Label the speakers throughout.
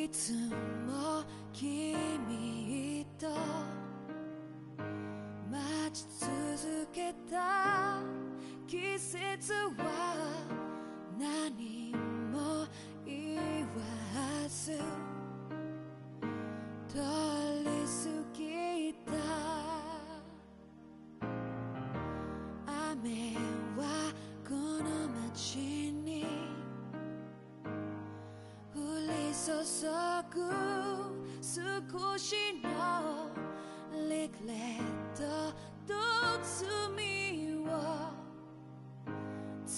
Speaker 1: いつも君と待ち続けた季節は何も言わず通り過ぎた。雨はこの街に降り注ぐ少しのリグレットと罪を包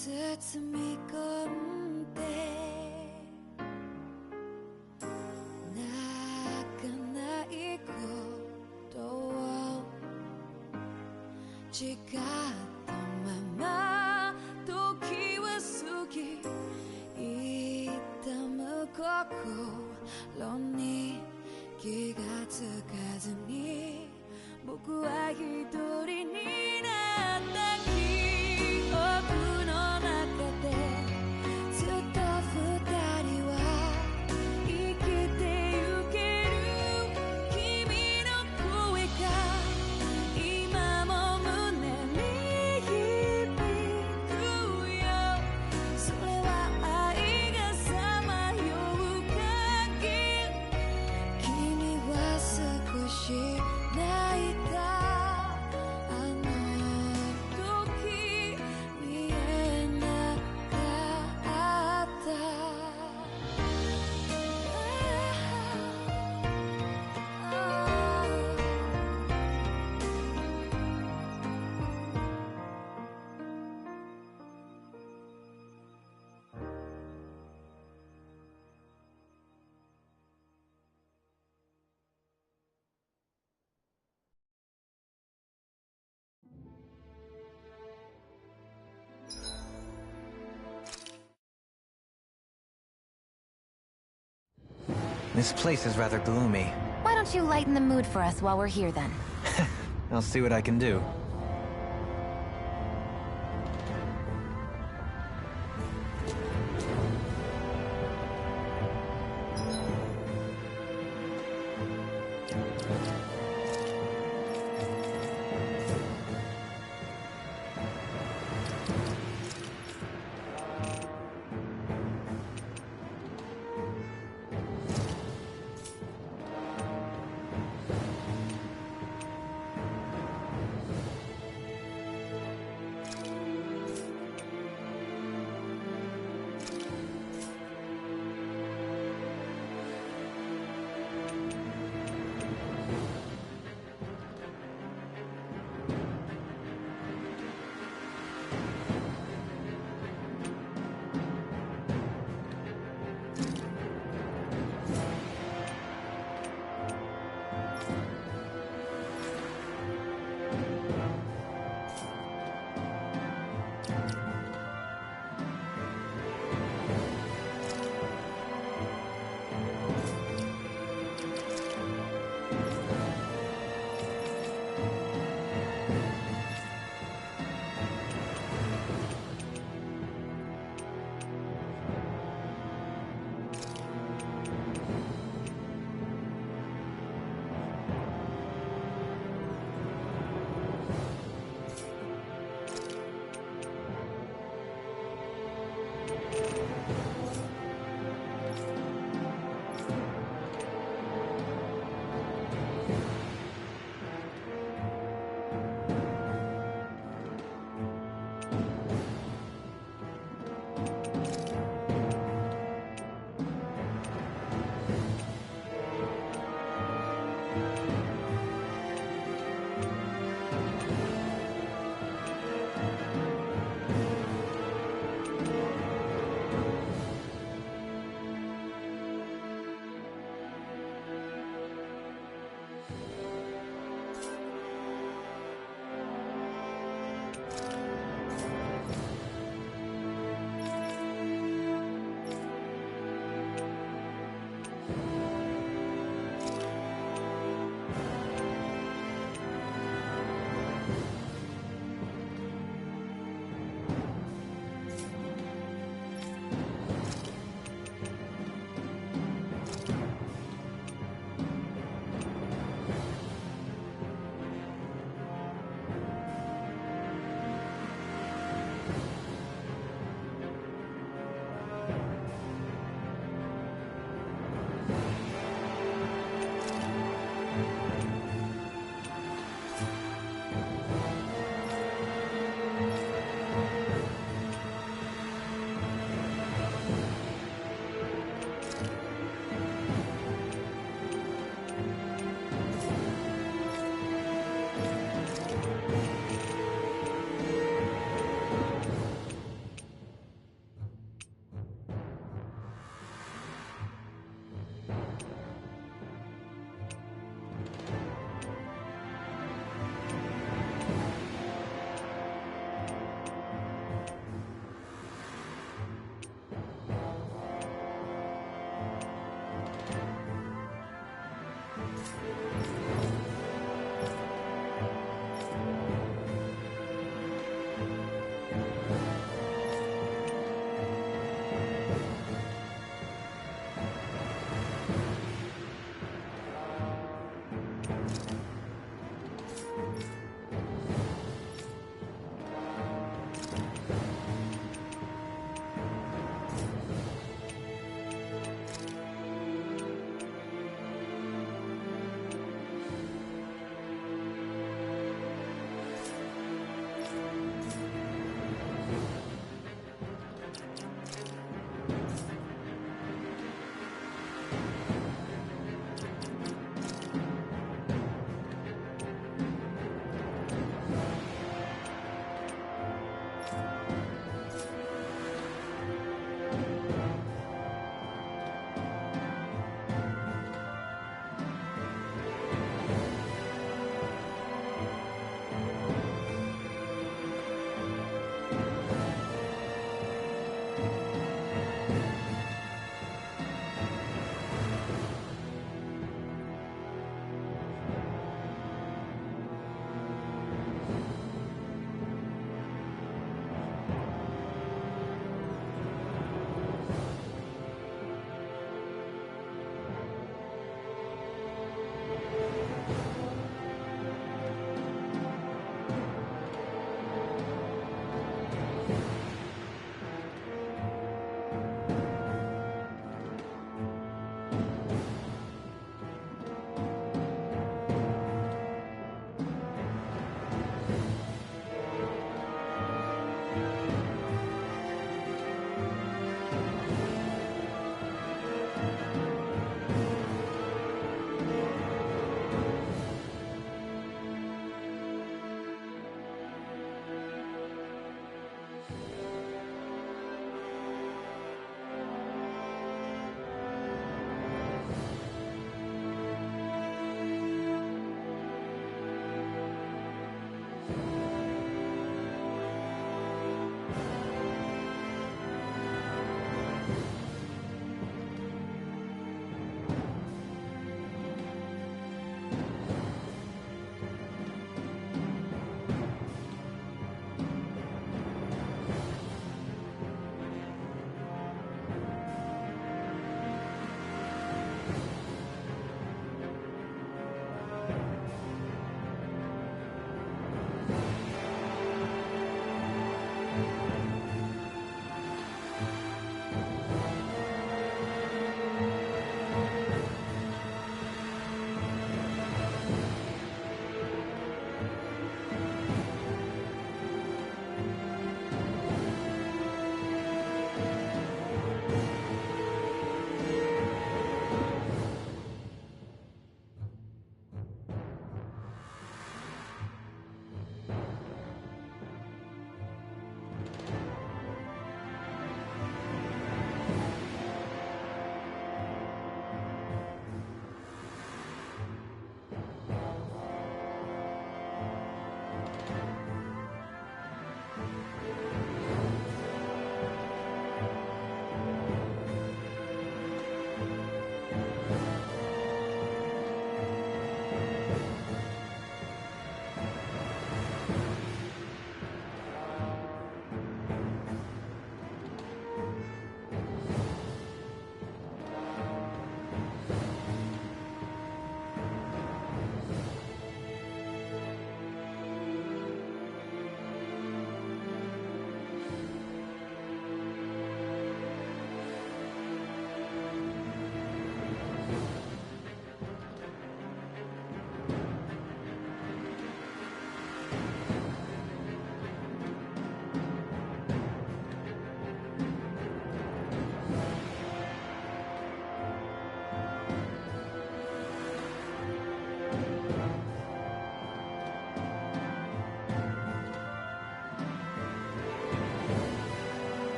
Speaker 1: み込んで泣かないことを誓ったまま時は過ぎ痛む心に気がつかずに僕は一人になった記憶の中でずっと二人は生きてゆける君の声が今も胸に響くよ。それは愛がさまよう限り君は少し泣いた。あの時見えなかった。
Speaker 2: This place is rather gloomy.
Speaker 3: Why don't you lighten the mood for us while we're here then?
Speaker 2: I'll see what I can do.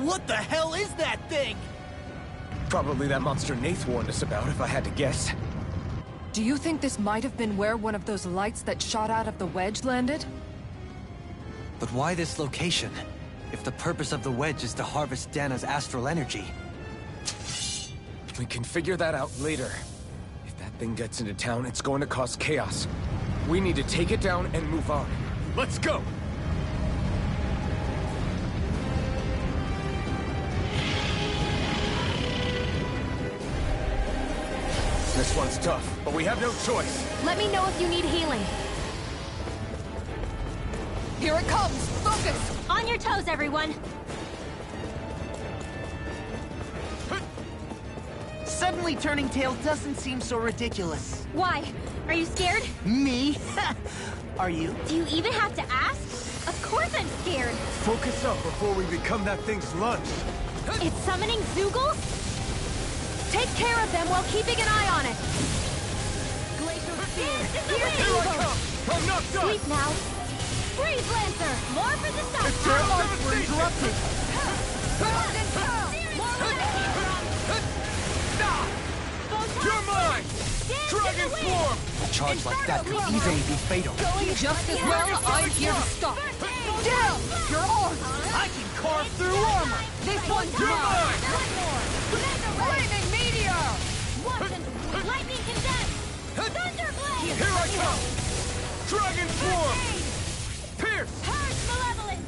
Speaker 4: What the hell is that thing? Probably that monster Nath warned us about, if I had to guess.
Speaker 5: Do you think this might have been where one of those lights that shot out of the wedge landed?
Speaker 2: But why this location? If the purpose of the wedge is to harvest Dana's astral energy.
Speaker 4: We can figure that out later. If that thing gets into town, it's going to cause chaos. We need to take it down and move on. Let's go! This one's tough, but we have no choice.
Speaker 3: Let me know if you need healing.
Speaker 5: Here it comes! Focus!
Speaker 3: On your toes, everyone!
Speaker 6: Suddenly turning tail doesn't seem so ridiculous.
Speaker 3: Why? Are you scared?
Speaker 6: Me? Are you?
Speaker 3: Do you even have to ask? Of course I'm scared!
Speaker 4: Focus up before we become that thing's lunch.
Speaker 3: It's summoning Zeugles? Take care of them while keeping an eye on it! Glacial Spear! Here's
Speaker 4: Here I
Speaker 3: Eagle!
Speaker 4: come! I'm not done!
Speaker 3: Sleep now! Freeze Lancer! More for the South
Speaker 4: It's
Speaker 3: Tower!
Speaker 4: our we're interrupted! You're mine! Dragon Swarm!
Speaker 2: A charge like that could easily be fatal.
Speaker 5: Just as well, I'm here to stop. Down! Your arms!
Speaker 6: I can carve through armor!
Speaker 5: This one's
Speaker 4: You're
Speaker 5: mine!
Speaker 4: mine!
Speaker 5: Flaming meteor!
Speaker 3: Lightning Condensed! Thunderblade!
Speaker 4: Here I come! Dragon Swarm! Pierce!
Speaker 3: Purge Malevolence!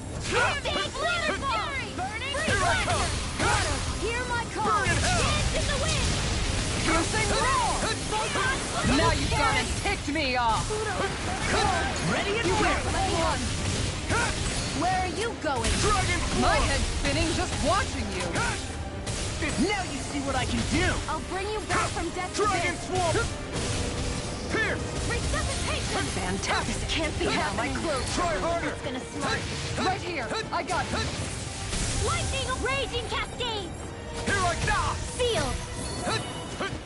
Speaker 3: Big Thunderfall! Burning
Speaker 4: Here I come!
Speaker 3: Hear my call!
Speaker 4: Burn in hell!
Speaker 3: Dance in the wind!
Speaker 5: Piercing roar! Now you've got it ticked me off!
Speaker 6: Ready and
Speaker 5: You
Speaker 6: where?
Speaker 5: play one!
Speaker 3: Where are you going?
Speaker 4: Dragon
Speaker 5: My
Speaker 4: Swarm!
Speaker 5: head's spinning just watching you!
Speaker 6: Now you see what I can do!
Speaker 3: I'll bring you back from death to
Speaker 4: Dragon
Speaker 3: this!
Speaker 4: Swarm! Pierce!
Speaker 3: Resuscitation!
Speaker 5: Fantastic!
Speaker 3: This can't be happening!
Speaker 4: Try harder!
Speaker 3: It's gonna smart!
Speaker 5: Right here! I got it!
Speaker 3: Lightning Raging Cascades!
Speaker 4: Here I come!
Speaker 3: Sealed!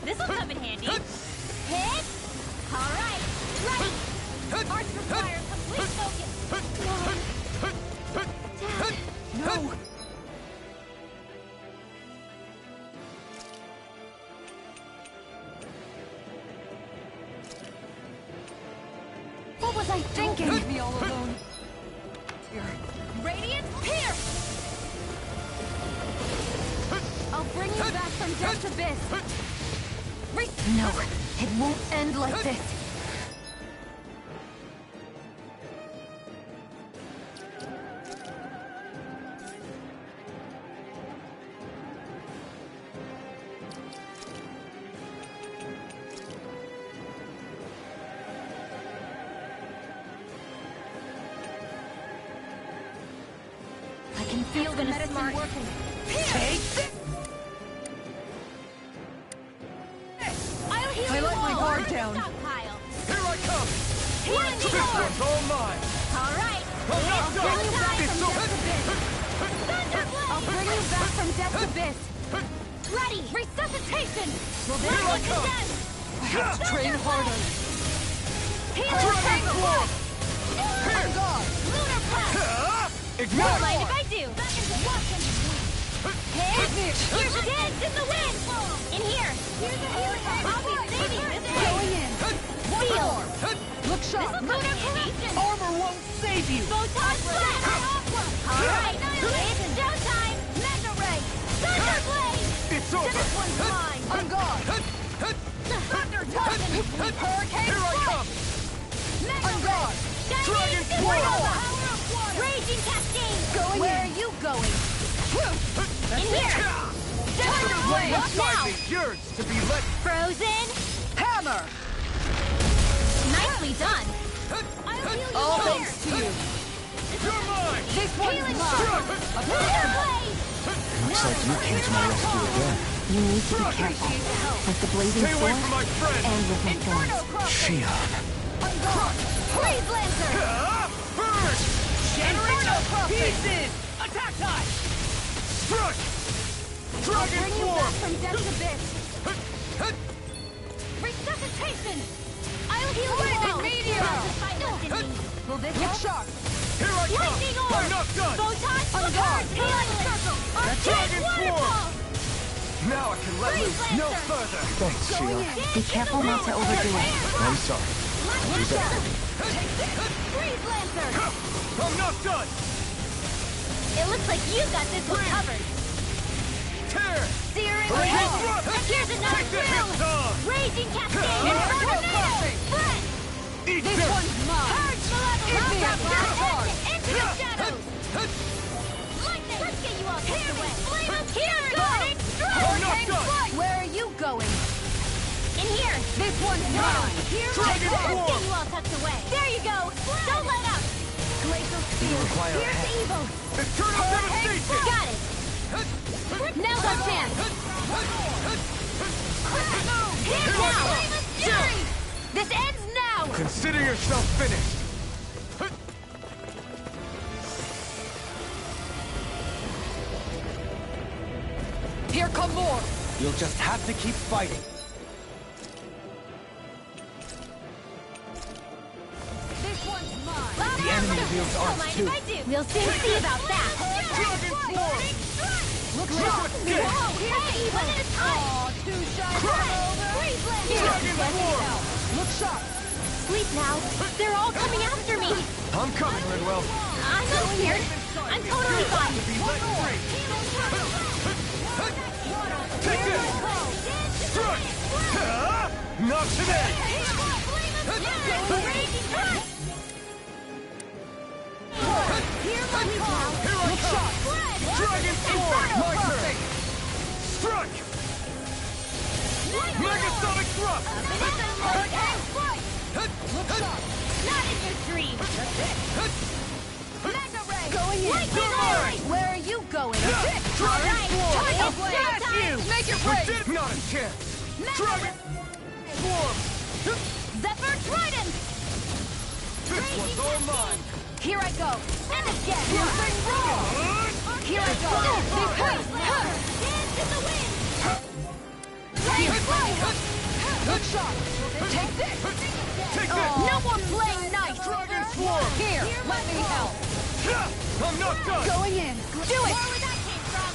Speaker 3: This'll come in handy! Hit! Alright! Ready! Arts require complete focus!
Speaker 5: No!
Speaker 3: What was I thinking?
Speaker 5: Leave me all alone. Here.
Speaker 3: Radiant Pierce! I'll bring you back from death's abyss! No, it won't end like this! I can feel the medicine working.
Speaker 6: Take this!
Speaker 3: I'll heal
Speaker 5: I
Speaker 3: you
Speaker 5: let my
Speaker 3: all.
Speaker 5: guard down.
Speaker 3: Stockpile.
Speaker 4: Here I come!
Speaker 3: Healing
Speaker 4: This
Speaker 3: sword.
Speaker 4: one's all mine!
Speaker 3: All right.
Speaker 4: I'm not
Speaker 3: I'll bring you
Speaker 4: done!
Speaker 3: back
Speaker 4: It's
Speaker 3: from
Speaker 4: so
Speaker 3: death's abyss. Thunderblade. I'll bring you back from death's abyss. Ready. Resuscitation. Will this
Speaker 4: Here I
Speaker 3: one
Speaker 4: come.
Speaker 3: condemn?
Speaker 5: I have to train harder.
Speaker 3: Healing
Speaker 4: Dragon
Speaker 3: sword.
Speaker 4: Pierce!
Speaker 3: Lunar blast.
Speaker 4: Ignite!
Speaker 3: Don't mind if I do. Back into Watson. Hit. Dance in the wind. In here. Here's a healing. I'll be saving this day. Going in. Seal.
Speaker 5: Look sharp.
Speaker 3: Lunar corruption.
Speaker 6: Armor won't save you!
Speaker 3: Photon blast. All right. It's showtime. Mega ray. Thunderblade.
Speaker 4: It's over!
Speaker 3: This one's mine.
Speaker 5: On guard.
Speaker 3: Thunder Titan. Hurricane
Speaker 4: Here I
Speaker 3: strike.
Speaker 4: come!
Speaker 3: Mega
Speaker 5: On
Speaker 3: ray.
Speaker 5: guard.
Speaker 4: Dragon
Speaker 3: Chinese
Speaker 4: Swarm.
Speaker 3: Power of water. Raging Cascade!
Speaker 5: Where are you going?
Speaker 3: In here!
Speaker 6: Tiger Blade!
Speaker 3: Walk now!
Speaker 6: Yours to be let.
Speaker 3: Frozen!
Speaker 5: Hammer!
Speaker 3: Nicely done! I'll heal you
Speaker 5: All
Speaker 3: here.
Speaker 5: thanks to you.
Speaker 6: You're mine!
Speaker 5: This one's
Speaker 3: Healing
Speaker 5: mine.
Speaker 3: Strike! Thunder Blade!
Speaker 4: Looks like you came to my rescue again.
Speaker 7: You need to be careful. With the blazing
Speaker 6: Stay away
Speaker 7: sword
Speaker 6: from my friend!
Speaker 7: and with my
Speaker 5: Inferno
Speaker 7: thorns.
Speaker 5: crossing!
Speaker 4: Shion.
Speaker 3: Freeze Lancer!
Speaker 6: Burn!
Speaker 5: Inferno crossing!
Speaker 6: Pieces! Attack time! Struck! Dragon
Speaker 3: Bring you back
Speaker 6: form!
Speaker 3: from death's abyss! Resuscitation! I'll heal you
Speaker 5: Lightning
Speaker 3: all!
Speaker 5: meteor!
Speaker 3: Pacify what's in me!
Speaker 5: Will this look sharp?
Speaker 6: Here I come!
Speaker 3: Lightning orb!
Speaker 6: I'm not done!
Speaker 3: Photon!
Speaker 5: On guard!
Speaker 3: Healing circle! Arcane
Speaker 6: Dragon
Speaker 3: waterfall!
Speaker 6: Now I can let
Speaker 3: Freeze
Speaker 6: loose no
Speaker 3: Lancer!
Speaker 6: further!
Speaker 4: Thanks, Shion.
Speaker 7: Be careful not to overdo it.
Speaker 4: I'm sorry.
Speaker 3: Do better. Freeze Lancer!
Speaker 6: I'm not done!
Speaker 3: It looks like you got this one covered.
Speaker 6: Tear!
Speaker 3: Searing
Speaker 6: Raging
Speaker 3: Wind!
Speaker 6: Thrust!
Speaker 3: And here's another
Speaker 6: Take the
Speaker 3: drill!
Speaker 6: hit, Tom!
Speaker 3: Raging Cascade!
Speaker 5: Inferno
Speaker 3: Tornado!
Speaker 5: crossing!
Speaker 3: Friend!
Speaker 6: Eat
Speaker 5: This
Speaker 6: this!
Speaker 5: one's mine!
Speaker 3: Purge Malevolence!
Speaker 5: Give me a
Speaker 3: From
Speaker 5: blast
Speaker 3: dark
Speaker 5: charge!
Speaker 3: into the shadows! Lightning! Let's get you all tucked away! Flame of Here! Guarding
Speaker 6: I'm not
Speaker 5: Hurricane
Speaker 6: done!
Speaker 5: flight! Where are you going?
Speaker 3: In here!
Speaker 5: This one's mine!
Speaker 3: Here!
Speaker 6: Dragon
Speaker 3: Let's
Speaker 6: form!
Speaker 3: get you all tucked away! There you go! Don't let up!
Speaker 5: Glacial
Speaker 2: You
Speaker 5: Spear!
Speaker 2: require a
Speaker 3: Here's
Speaker 2: hand.
Speaker 3: Evo!
Speaker 6: Eternal devastation!
Speaker 3: Got it! Now's our chance! Here now! Flame of Fury! This ends now!
Speaker 6: Consider yourself finished!
Speaker 5: Here come more!
Speaker 2: You'll just have to keep fighting.
Speaker 5: This one's mine!
Speaker 2: The enemy wields
Speaker 3: Don't
Speaker 2: arms
Speaker 3: mind
Speaker 2: too.
Speaker 3: if I do. We'll soon see about that.
Speaker 6: Dragon form!
Speaker 5: Look
Speaker 6: Look
Speaker 5: sharp!
Speaker 6: at this!
Speaker 3: Whoa, hey, one at a time.
Speaker 5: Aw, too shy!
Speaker 3: Freeze Lancer.
Speaker 6: Dragon form!
Speaker 5: Look sharp!
Speaker 3: Sleep now. They're all coming after me.
Speaker 6: I'm coming, Ridwell.
Speaker 3: I'm not scared. I'm totally fine.
Speaker 6: Be let free! Take this! Struck! Not today! Here I come! Dragon form! My turn! Struck! Megasonic thrust!
Speaker 3: Not in your dream.
Speaker 5: Going in!
Speaker 3: Lightning Orb.
Speaker 5: Where are you going?
Speaker 6: Dragon form!
Speaker 3: Tiger
Speaker 6: I'll
Speaker 3: Blade.
Speaker 6: smash you!
Speaker 5: Make it
Speaker 6: We
Speaker 5: rain!
Speaker 6: did not a chance! Dragon form!
Speaker 3: Zephyr Trident.
Speaker 6: This one's all mine!
Speaker 3: Here I go. And again.
Speaker 5: Piercing roar! Here I go!
Speaker 3: Dance in the wind.
Speaker 5: Look sharp! Take this!
Speaker 6: Take this!
Speaker 3: No more playing nice.
Speaker 6: Dragon form!
Speaker 5: Here, let me help!
Speaker 6: I'm not done!
Speaker 5: Going in!
Speaker 3: Do it. Where that came from?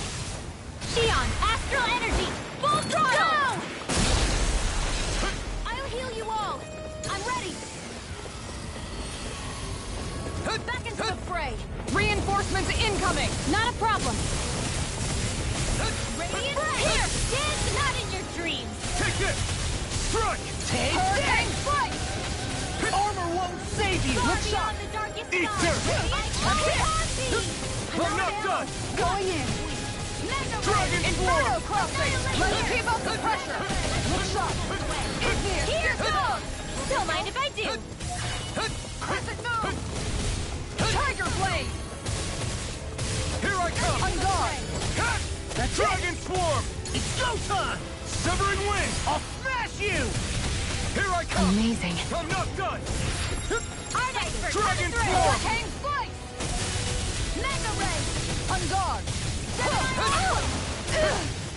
Speaker 3: Shion, Astral Energy, full throttle. I'll heal you all. I'm ready. Back into the fray.
Speaker 5: Reinforcements incoming!
Speaker 3: Not a problem. Radiant here. Dance not in your dreams.
Speaker 6: Take this! Struck!
Speaker 5: Hurricane flight! Armor won't save you!
Speaker 3: Far
Speaker 5: Look sharp!
Speaker 3: beyond the darkest
Speaker 6: Eat
Speaker 3: sky.
Speaker 6: dirt.
Speaker 3: I'm
Speaker 6: I'm not done!
Speaker 5: Going in!
Speaker 6: Dragon
Speaker 5: Inferno
Speaker 6: form!
Speaker 5: crossing! Let's keep up the pressure! Look sharp! In here!
Speaker 3: Here goes. Don't mind if I do.
Speaker 5: Crescent move! Tiger Blade!
Speaker 6: Here I come!
Speaker 5: On guard!
Speaker 6: Dragon swarm! It's go time! Severing wind! I'll smash you! Here I come!
Speaker 7: Amazing.
Speaker 6: I'm not done!
Speaker 3: Dragon
Speaker 6: Dragon form!
Speaker 5: Hurricane flight!
Speaker 3: Mega Ray.
Speaker 5: On guard!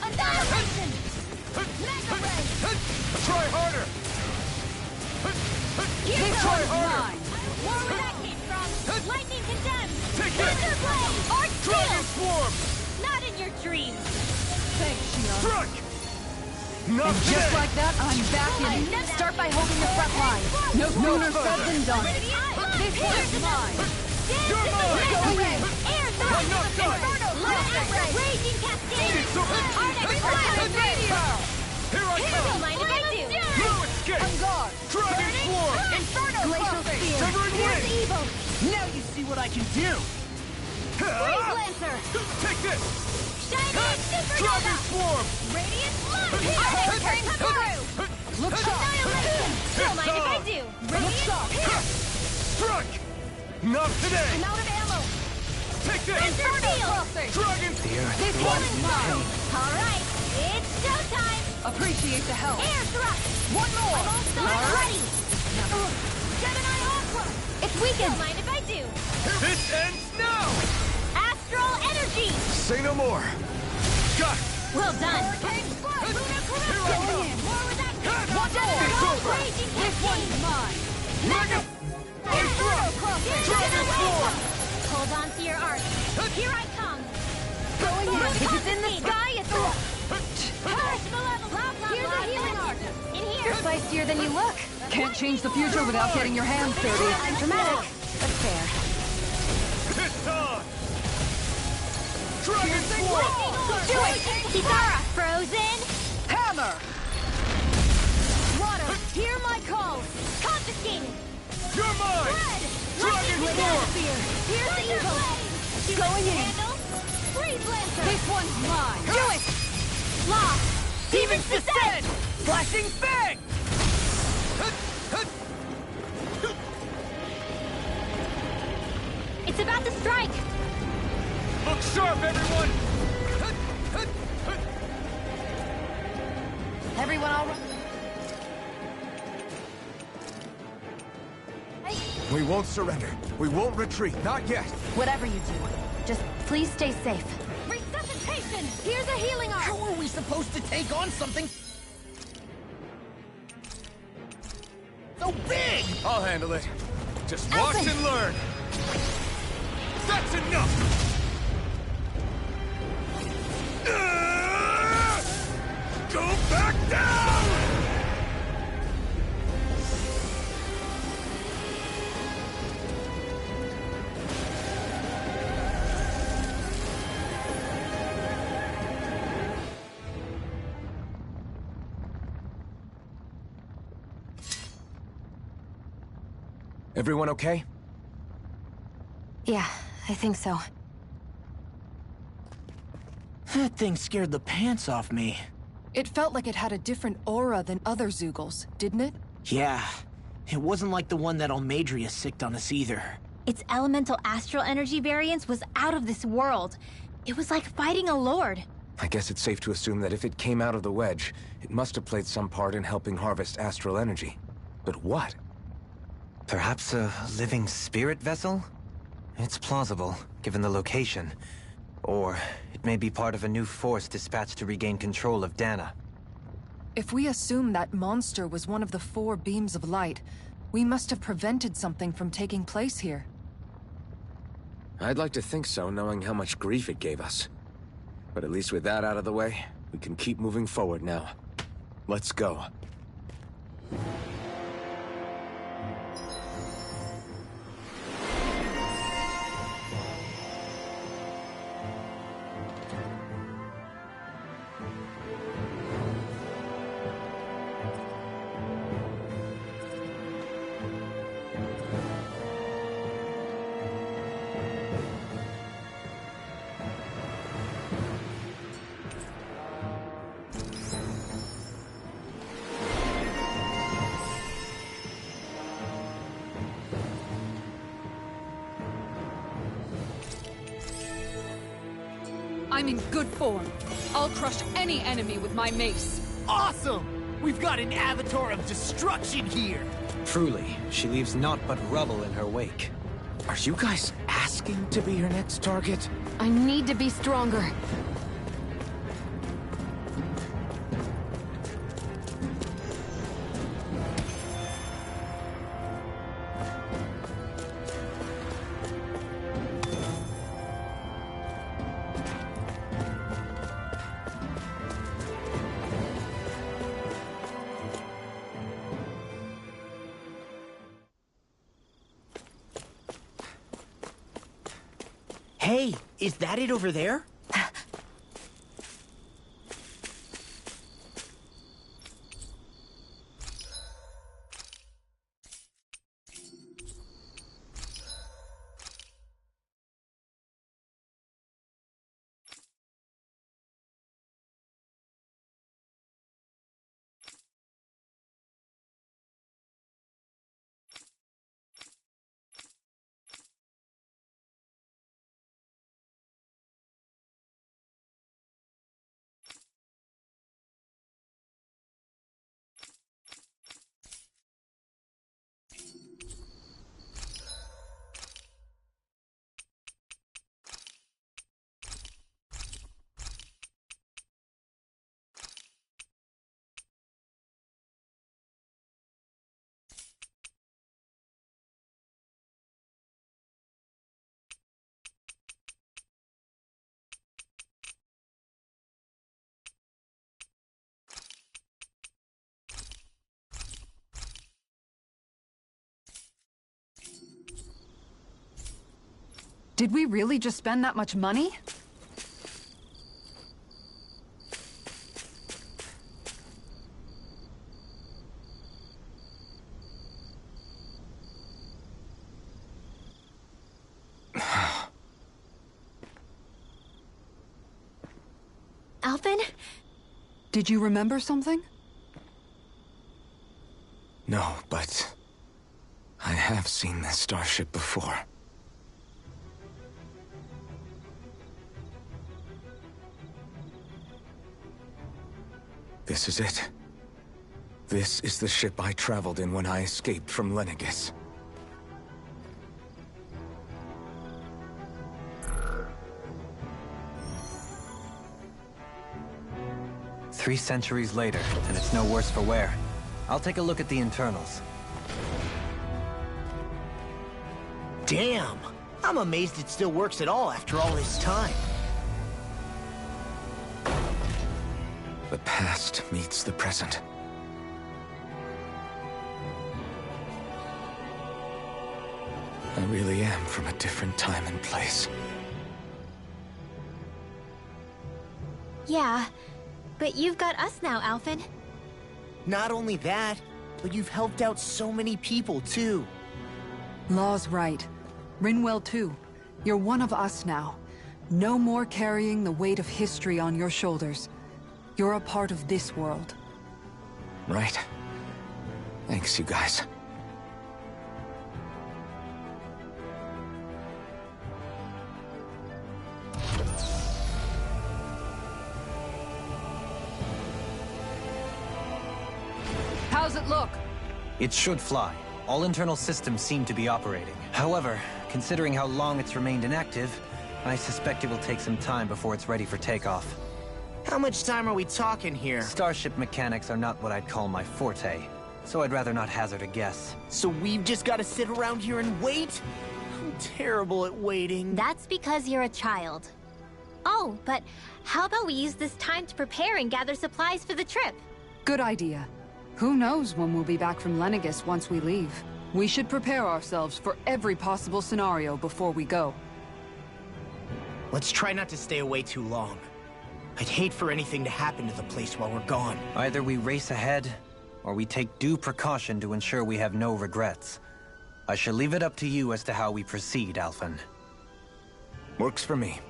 Speaker 3: Annihilation. Mega Ray.
Speaker 6: Try harder!
Speaker 3: Here
Speaker 5: This
Speaker 3: goes.
Speaker 5: one's mine!
Speaker 3: Where that came from? Lightning condemned.
Speaker 6: Take this!
Speaker 3: Thunder Blade. Arc
Speaker 6: Dragon
Speaker 3: Steel.
Speaker 6: swarm!
Speaker 3: Not in your dreams.
Speaker 5: Thanks, Shion.
Speaker 6: Struck! Not
Speaker 5: And just
Speaker 6: today!
Speaker 5: like that, I'm back in. Start by holding the front line. No sooner said than done. This one's mine.
Speaker 6: You're mine!
Speaker 5: Going in.
Speaker 3: Air
Speaker 6: I'm not done!
Speaker 3: Raging Cascade.
Speaker 6: It's over!
Speaker 5: Meteor!
Speaker 6: Here I
Speaker 3: Don't
Speaker 6: come!
Speaker 3: mind if I do.
Speaker 6: No escape!
Speaker 5: On guard!
Speaker 6: Dragon swarm!
Speaker 5: Inferno Glacial crossing! Spear!
Speaker 6: Severing
Speaker 3: Here's
Speaker 6: wind!
Speaker 3: Evo.
Speaker 5: Now you see what I
Speaker 6: can do!
Speaker 3: Freeze Lancer!
Speaker 6: Take this!
Speaker 3: Shining
Speaker 6: Dragon
Speaker 3: Supernova!
Speaker 6: Swarm!
Speaker 3: Radiant Launch! Come through!
Speaker 5: Look sharp!
Speaker 3: Annihilation! Don't mind if I do! Radiant Pierce!
Speaker 6: Strike! Not today!
Speaker 3: I'm out of ammo!
Speaker 6: Take this!
Speaker 3: Inferno!
Speaker 6: Dragon!
Speaker 2: The earth
Speaker 5: This
Speaker 2: groans
Speaker 5: one's
Speaker 2: in
Speaker 5: mine!
Speaker 2: pain.
Speaker 3: Alright, it's showtime!
Speaker 5: Appreciate the help.
Speaker 3: Air thrust!
Speaker 5: One more!
Speaker 3: I'm all stars ready! Gemini Aqua!
Speaker 5: It's weakened!
Speaker 3: Don't mind if I do!
Speaker 6: This ends now!
Speaker 3: Astral Energy!
Speaker 6: Say no more! Got it!
Speaker 3: Well done! Lunar
Speaker 6: Here I
Speaker 3: Corruption!
Speaker 6: come!
Speaker 3: More with that
Speaker 5: One more!
Speaker 6: It's over!
Speaker 3: Raging
Speaker 5: This one's mine!
Speaker 6: Mega! Dragon Swarm!
Speaker 3: Hold on to your arc. Here I come!
Speaker 5: Going in! If it's in the sky, it's off!
Speaker 3: First malevolent! Here's a healing arc! In here!
Speaker 5: You're spicier than you look! Can't change the future without getting your hands dirty. Dramatic, but fair.
Speaker 6: It's on! Dragon Swarm!
Speaker 3: Do it! Kisara! Frozen!
Speaker 5: Hammer!
Speaker 3: Water! Hear my calls! Confiscated!
Speaker 6: You're mine!
Speaker 3: Red!
Speaker 6: Dragon Swarm!
Speaker 3: Here's the evil!
Speaker 5: Going in.
Speaker 3: Handle! Freeze Lancer!
Speaker 5: This one's mine!
Speaker 3: Do it! Lost!
Speaker 5: Demons descend! Flashing fang!
Speaker 3: It's about to strike!
Speaker 6: Look sharp, everyone!
Speaker 5: Everyone all right?
Speaker 4: We won't surrender. We won't retreat. Not yet.
Speaker 5: Whatever you do, just please stay safe.
Speaker 3: Resuscitation! Here's a healing arc!
Speaker 6: How are we supposed to take on something so big?
Speaker 4: I'll handle it. Just watch and learn.
Speaker 6: That's enough! Go back down!
Speaker 4: Everyone okay?
Speaker 7: Yeah, I think so.
Speaker 8: That thing scared the pants off me.
Speaker 5: It felt like it had a different aura than other Zeugles, didn't it?
Speaker 8: Yeah, it wasn't like the one that Almadria sicked on us either.
Speaker 3: Its elemental astral energy variance was out of this world. It was like fighting a lord.
Speaker 4: I guess it's safe to assume that if it came out of the wedge, it must have played some part in helping harvest astral energy. But what?
Speaker 2: Perhaps a living spirit vessel? It's plausible, given the location. Or it may be part of a new force dispatched to regain control of Dana.
Speaker 5: If we assume that monster was one of the 4 beams of light, we must have prevented something from taking place here.
Speaker 4: I'd like to think so, knowing how much grief it gave us. But at least with that out of the way, we can keep moving forward now. Let's go.
Speaker 5: I'm in good form. I'll crush any enemy with my mace.
Speaker 8: Awesome! We've got an avatar of destruction here!
Speaker 2: Truly, she leaves naught but rubble in her wake.
Speaker 4: Are you guys asking to be her next target?
Speaker 5: I need to be stronger.
Speaker 8: Hey, is that it over there?
Speaker 5: Did we really just spend that much money?
Speaker 3: Alphen?
Speaker 5: Did you remember something?
Speaker 4: No, but I have seen this starship before. This is it. This is the ship I traveled in when I escaped from Lenegis.
Speaker 2: Three centuries later, and it's no worse for wear. I'll take a look at the internals.
Speaker 8: Damn! I'm amazed it still works at all after all this time.
Speaker 4: The past meets the present. I really am from a different time and place.
Speaker 3: Yeah, but you've got us now, Alphen.
Speaker 8: Not only that, but you've helped out so many people, too.
Speaker 5: Law's right. Rinwell too. You're one of us now. No more carrying the weight of history on your shoulders. You're a part of this world.
Speaker 4: Right. Thanks, you guys.
Speaker 5: How's it look?
Speaker 2: It should fly. All internal systems seem to be operating. However, considering how long it's remained inactive, I suspect it will take some time before it's ready for takeoff.
Speaker 8: How much time are we talking here?
Speaker 2: Starship mechanics are not what I'd call my forte, so I'd rather not hazard a guess.
Speaker 8: So we've just got to sit around here and wait? I'm terrible at waiting.
Speaker 3: That's because you're a child. Oh, but how about we use this time to prepare and gather supplies for the trip?
Speaker 5: Good idea. Who knows when we'll be back from Lenegis once we leave. We should prepare ourselves for every possible scenario before we go.
Speaker 8: Let's try not to stay away too long. I'd hate for anything to happen to the place while we're gone.
Speaker 2: Either we race ahead, or we take due precaution to ensure we have no regrets. I shall leave it up to you as to how we proceed, Alphen.
Speaker 4: Works for me.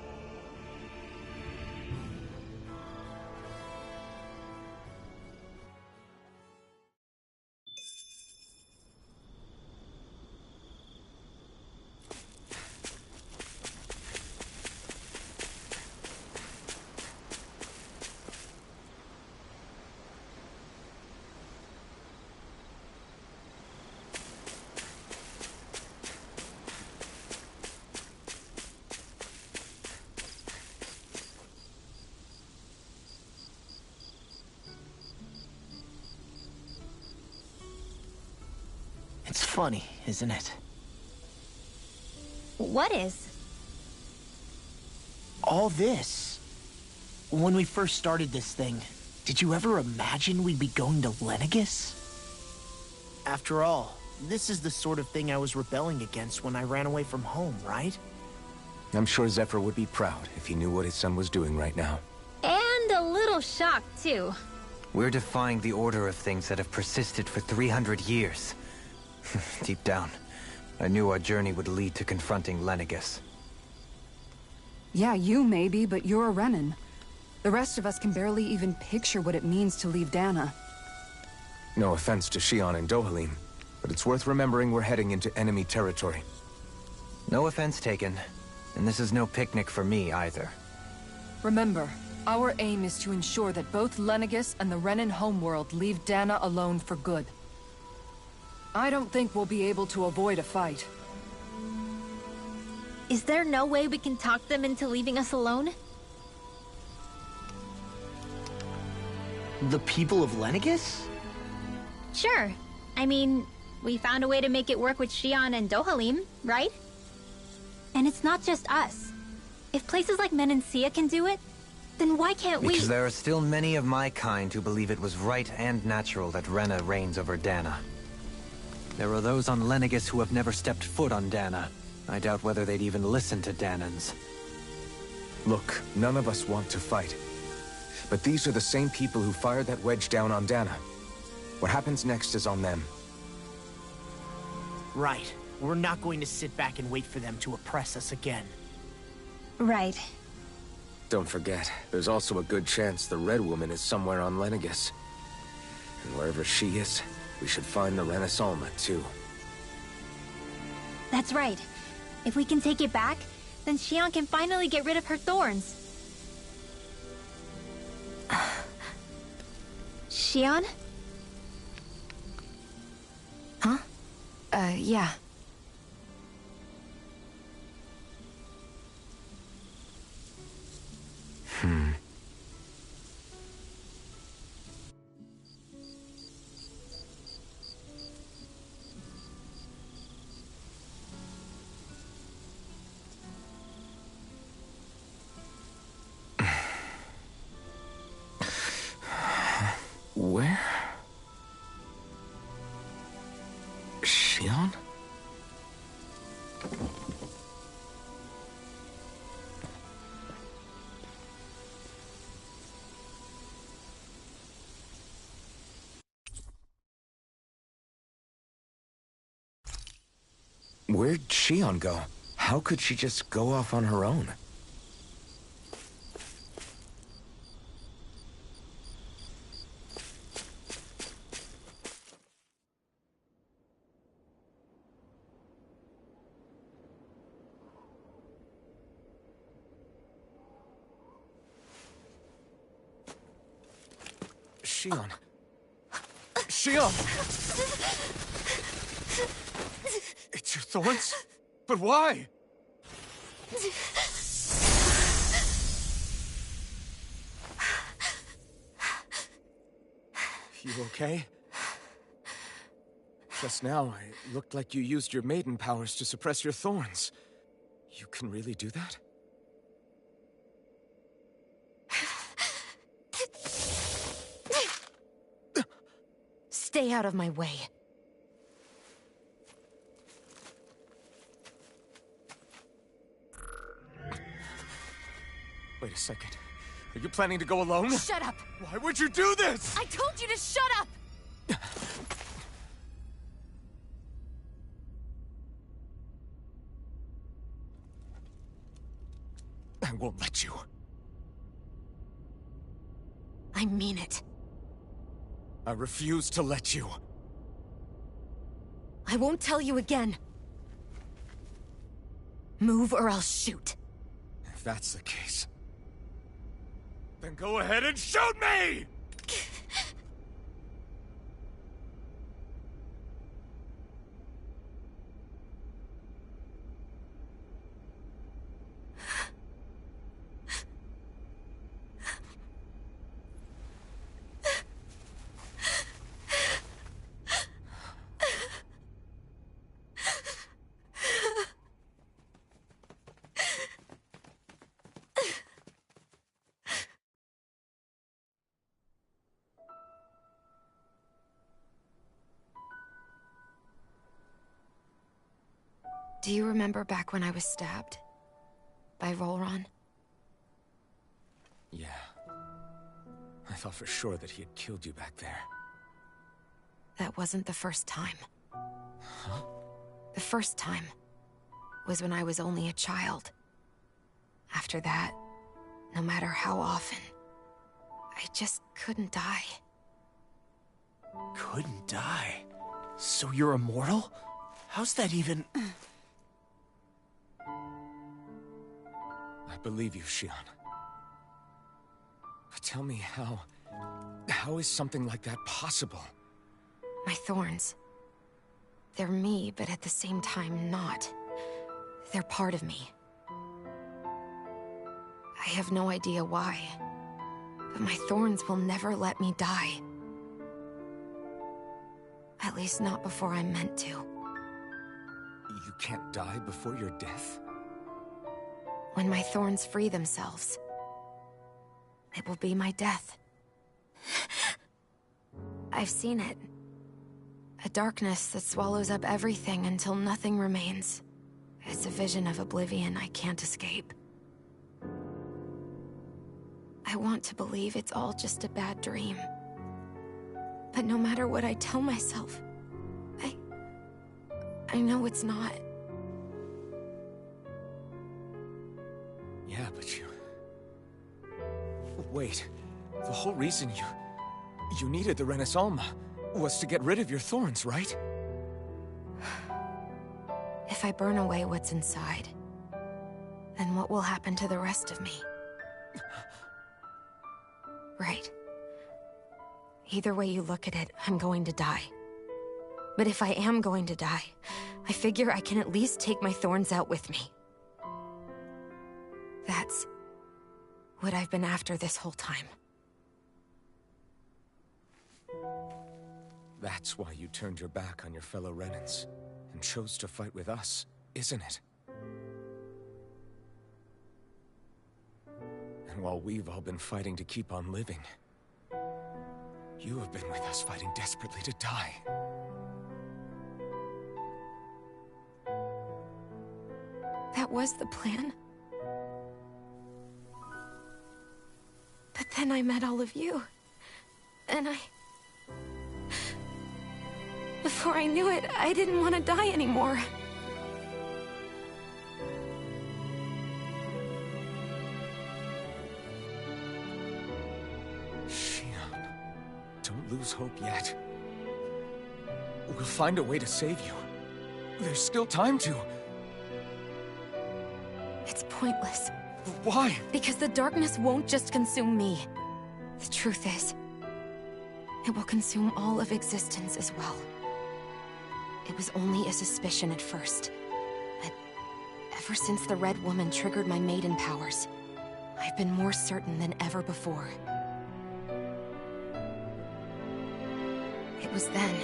Speaker 8: It's funny, isn't it?
Speaker 3: What is?
Speaker 8: All this. When we first started this thing, did you ever imagine we'd be going to Lenegis? After all, this is the sort of thing I was rebelling against when I ran away from home, right?
Speaker 4: I'm sure Zephyr would be proud if he knew what his son was doing right now.
Speaker 3: And a little shocked, too.
Speaker 2: We're defying the order of things that have persisted for 300 years. Deep down, I knew our journey would lead to confronting Lenegis.
Speaker 5: Yeah, you maybe, but you're a Renan. The rest of us can barely even picture what it means to leave Dana.
Speaker 4: No offense to Shion and Dohalim, but it's worth remembering we're heading into enemy territory.
Speaker 2: No offense taken, and this is no picnic for me either.
Speaker 5: Remember, our aim is to ensure that both Lenegis and the Renan homeworld leave Dana alone for good. I don't think we'll be able to avoid a fight.
Speaker 3: Is there no way we can talk them into leaving us alone?
Speaker 8: The people of Lenegis?
Speaker 3: Sure. I mean, we found a way to make it work with Shion and Dohalim, right? And it's not just us. If places like Menancia can do it, then why can't we?
Speaker 2: Because there are still many of my kind who believe it was right and natural that Rena reigns over Dana. There are those on Lenegis who have never stepped foot on Dana, I doubt whether they'd even listen to Danans.
Speaker 4: Look, none of us want to fight. But these are the same people who fired that wedge down on Dana. What happens next is on them.
Speaker 8: Right. We're not going to sit back and wait for them to oppress us again.
Speaker 3: Right.
Speaker 4: Don't forget, there's also a good chance the Red Woman is somewhere on Lenegis. And wherever she is, we should find the Renaissance too.
Speaker 3: That's right. If we can take it back, then Xion can finally get rid of her thorns. Xion?
Speaker 7: Huh? Yeah.
Speaker 4: Where? Xion? Where'd Xion go? How could she just go off on her own? Xion. Xion! It's your thorns? But why? You okay? Just now, it looked like you used your maiden powers to suppress your thorns. You can really do that?
Speaker 7: Stay out of my way.
Speaker 4: Wait a second. Are you planning to go alone?
Speaker 7: Shut up!
Speaker 4: Why would you do this?
Speaker 7: I told you to shut up!
Speaker 4: I won't let you.
Speaker 7: I mean it.
Speaker 4: I refuse to let you.
Speaker 7: I won't tell you again. Move or I'll shoot.
Speaker 4: If that's the case, then go ahead and shoot me!
Speaker 7: Do you remember back when I was stabbed? By Volron?
Speaker 4: Yeah. I thought for sure that he had killed you back there.
Speaker 7: That wasn't the first time.
Speaker 4: Huh?
Speaker 7: The first time was when I was only a child. After that, no matter how often, I just couldn't die.
Speaker 8: Couldn't die? So you're immortal? How's that even...
Speaker 4: I believe you, Xion. But tell me how is something like that possible?
Speaker 7: My thorns. They're me, but at the same time not. They're part of me. I have no idea why, but my thorns will never let me die. At least not before I'm meant to.
Speaker 4: You can't die before your death?
Speaker 7: When my thorns free themselves, it will be my death. I've seen it. A darkness that swallows up everything until nothing remains. It's a vision of oblivion I can't escape. I want to believe it's all just a bad dream. But no matter what I tell myself, I know it's not.
Speaker 4: Yeah, but you... Wait. The whole reason you needed the Renaissance was to get rid of your thorns, right?
Speaker 7: If I burn away what's inside, then what will happen to the rest of me? Right. Either way you look at it, I'm going to die. But if I am going to die, I figure I can at least take my thorns out with me. That's what I've been after this whole time.
Speaker 4: That's why you turned your back on your fellow Renans and chose to fight with us, isn't it? And while we've all been fighting to keep on living, you have been with us fighting desperately to die.
Speaker 7: That was the plan. But then I met all of you. And before I knew it, I didn't want to die anymore.
Speaker 4: Shion, don't lose hope yet. We'll find a way to save you. There's still time to.
Speaker 7: It's pointless.
Speaker 4: Why?
Speaker 7: Because the darkness won't just consume me. The truth is, it will consume all of existence as well. It was only a suspicion at first. But ever since the Red Woman triggered my maiden powers, I've been more certain than ever before. It was then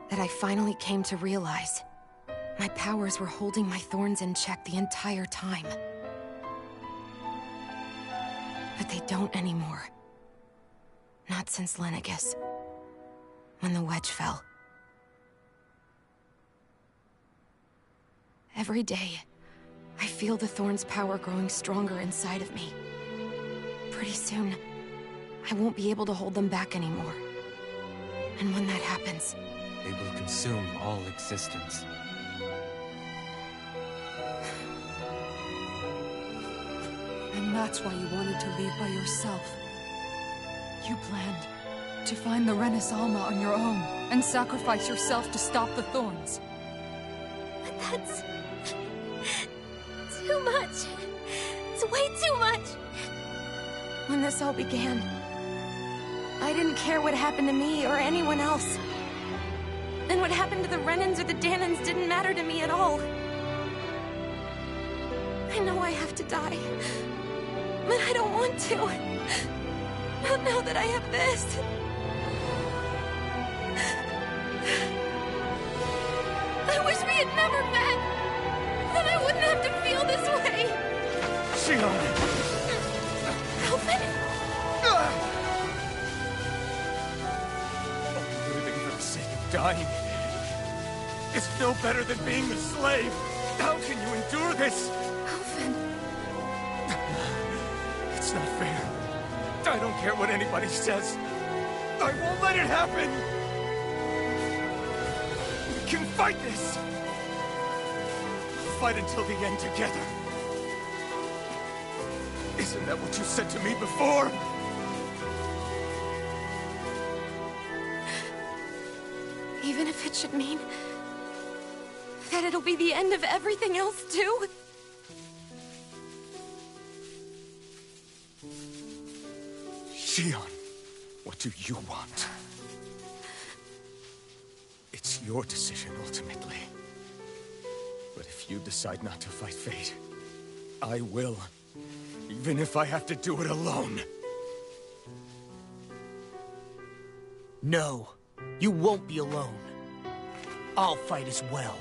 Speaker 7: that I finally came to realize my powers were holding my thorns in check the entire time. But they don't anymore. Not since Lenegis, when the wedge fell. Every day, I feel the thorn's power growing stronger inside of me. Pretty soon, I won't be able to hold them back anymore. And when that happens,
Speaker 2: they will consume all existence.
Speaker 5: And that's why you wanted to leave by yourself. You planned to find the Renaissance on your own and sacrifice yourself to stop the thorns.
Speaker 7: But that's too much. It's way too much. When this all began, I didn't care what happened to me or anyone else. And what happened to the Renans or the Dahnans didn't matter to me at all. I know I have to die, but I don't want to. Not now that I have this. I wish we had never met. Then I wouldn't have to feel this way.
Speaker 4: Shion!
Speaker 7: Alphen?
Speaker 4: Living for the sake of dying is no better than being a slave. How can you endure this?
Speaker 7: Alphen.
Speaker 4: It's not fair. I don't care what anybody says. I won't let it happen! We can fight this! We'll fight until the end together. Isn't that what you said to me before?
Speaker 7: Even if it should mean that it'll be the end of everything else, too?
Speaker 4: Shion, what do you want? It's your decision, ultimately. But if you decide not to fight fate, I will. Even if I have to do it alone.
Speaker 8: No, you won't be alone. I'll fight as well.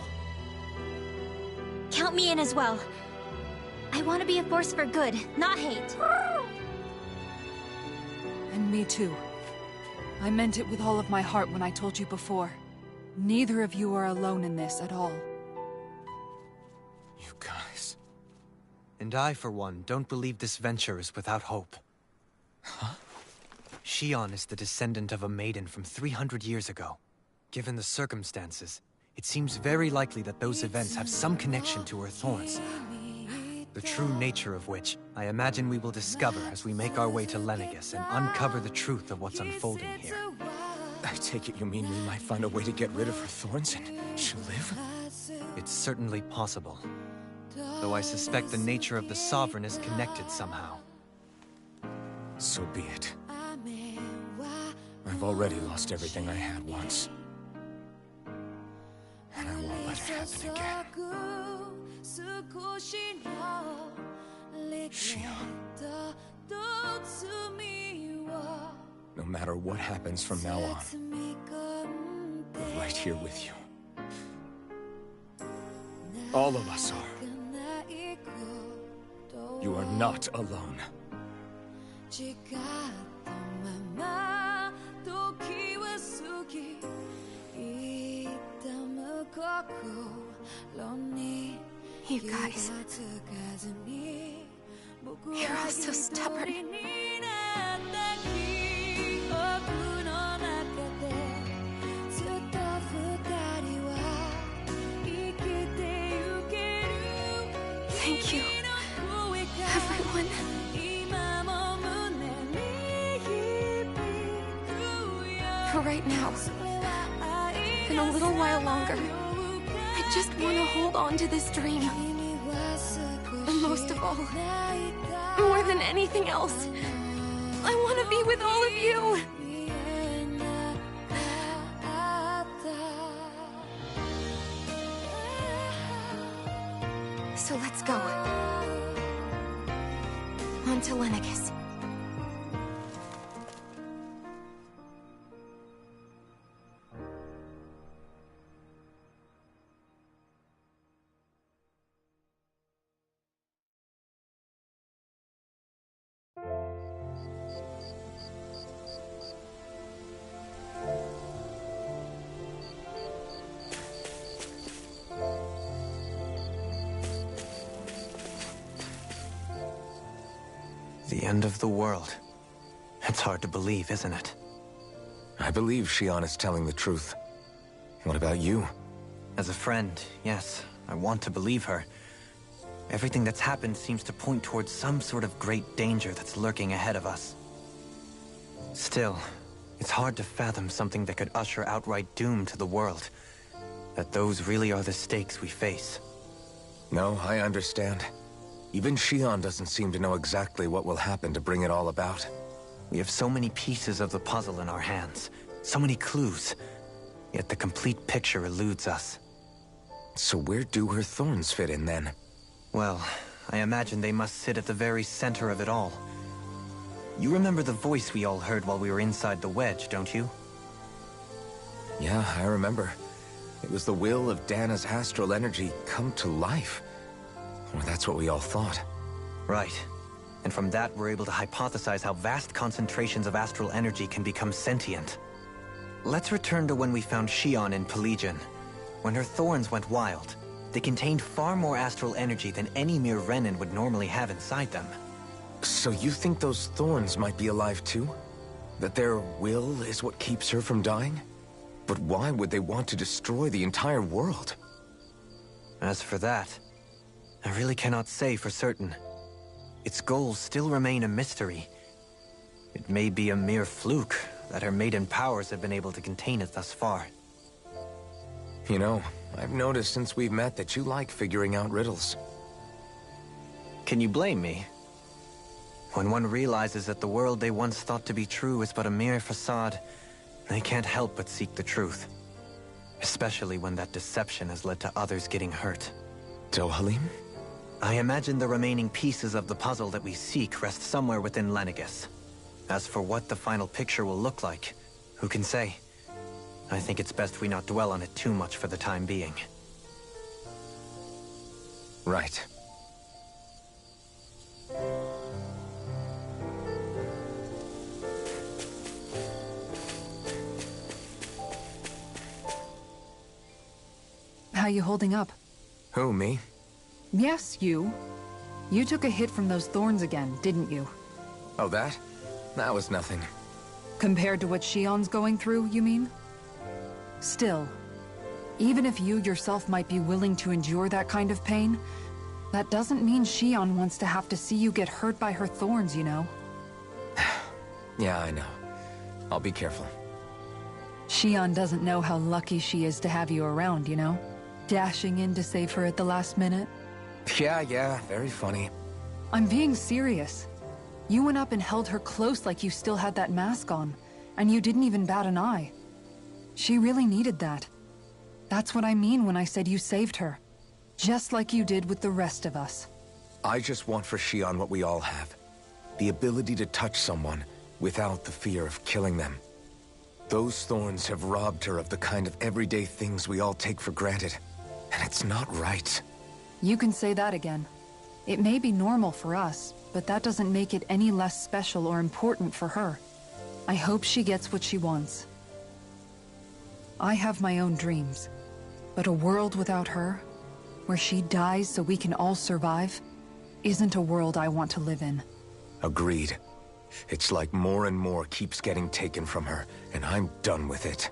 Speaker 3: Count me in as well. I want to be a force for good, not hate.
Speaker 5: And me too. I meant it with all of my heart when I told you before. Neither of you are alone in this at all.
Speaker 4: You guys...
Speaker 2: And I, for one, don't believe this venture is without hope.
Speaker 4: Huh?
Speaker 2: Shion is the descendant of a maiden from 300 years ago. Given the circumstances, it seems very likely that those events have some connection to her thorns. The true nature of which, I imagine we will discover as we make our way to Lenegis and uncover the truth of what's unfolding here.
Speaker 4: I take it you mean we might find a way to get rid of her thorns and she'll live?
Speaker 2: It's certainly possible. Though I suspect the nature of the Sovereign is connected somehow.
Speaker 4: So be it. I've already lost everything I had once. And I won't let it happen again. Shion. No matter what happens from now on, we're right here with you. All of us are. You are not alone.
Speaker 7: You guys... You're all so stubborn. Thank you, everyone. For right now, and a little while longer, I just want to hold on to this dream. And most of all, more than anything else, I want to be with all of you. So let's go. On to Lenegis.
Speaker 2: The end of the world. It's hard to believe, isn't it?
Speaker 4: I believe Shion is telling the truth. What about you?
Speaker 2: As a friend, yes, I want to believe her. Everything that's happened seems to point towards some sort of great danger that's lurking ahead of us. Still, it's hard to fathom something that could usher outright doom to the world. That those really are the stakes we face.
Speaker 4: No, I understand. Even Shion doesn't seem to know exactly what will happen to bring it all about.
Speaker 2: We have so many pieces of the puzzle in our hands, so many clues, yet the complete picture eludes us.
Speaker 4: So where do her thorns fit in then?
Speaker 2: Well, I imagine they must sit at the very center of it all. You remember the voice we all heard while we were inside the wedge, don't you?
Speaker 4: Yeah, I remember. It was the will of Dana's astral energy come to life. Or that's what we all thought.
Speaker 2: Right. And from that, we're able to hypothesize how vast concentrations of astral energy can become sentient. Let's return to when we found Shion in Pelegion. When her thorns went wild, they contained far more astral energy than any mere Renin would normally have inside them.
Speaker 4: So you think those thorns might be alive too? That their will is what keeps her from dying? But why would they want to destroy the entire world?
Speaker 2: As for that, I really cannot say for certain. Its goals still remain a mystery. It may be a mere fluke that her maiden powers have been able to contain it thus far.
Speaker 4: You know, I've noticed since we've met that you like figuring out riddles.
Speaker 2: Can you blame me? When one realizes that the world they once thought to be true is but a mere facade, they can't help but seek the truth. Especially when that deception has led to others getting hurt.
Speaker 4: Dohalim?
Speaker 2: I imagine the remaining pieces of the puzzle that we seek rest somewhere within Lenegis. As for what the final picture will look like, who can say? I think it's best we not dwell on it too much for the time being.
Speaker 4: Right.
Speaker 5: How you holding up?
Speaker 4: Who, me?
Speaker 5: Yes, you. You took a hit from those thorns again, didn't you?
Speaker 4: Oh, that? That was nothing.
Speaker 5: Compared to what Shion's going through, you mean? Still, even if you yourself might be willing to endure that kind of pain, that doesn't mean Shion wants to have to see you get hurt by her thorns, you know?
Speaker 4: Yeah, I know. I'll be careful.
Speaker 5: Shion doesn't know how lucky she is to have you around, you know? Dashing in to save her at the last minute.
Speaker 4: Yeah, very funny.
Speaker 5: I'm being serious. You went up and held her close like you still had that mask on, and you didn't even bat an eye. She really needed that. That's what I mean when I said you saved her. Just like you did with the rest of us.
Speaker 4: I just want for Shion what we all have. The ability to touch someone without the fear of killing them. Those thorns have robbed her of the kind of everyday things we all take for granted. And it's not right.
Speaker 5: You can say that again. It may be normal for us, but that doesn't make it any less special or important for her. I hope she gets what she wants. I have my own dreams, but a world without her, where she dies so we can all survive, isn't a world I want to live in.
Speaker 4: Agreed. It's like more and more keeps getting taken from her, and I'm done with it.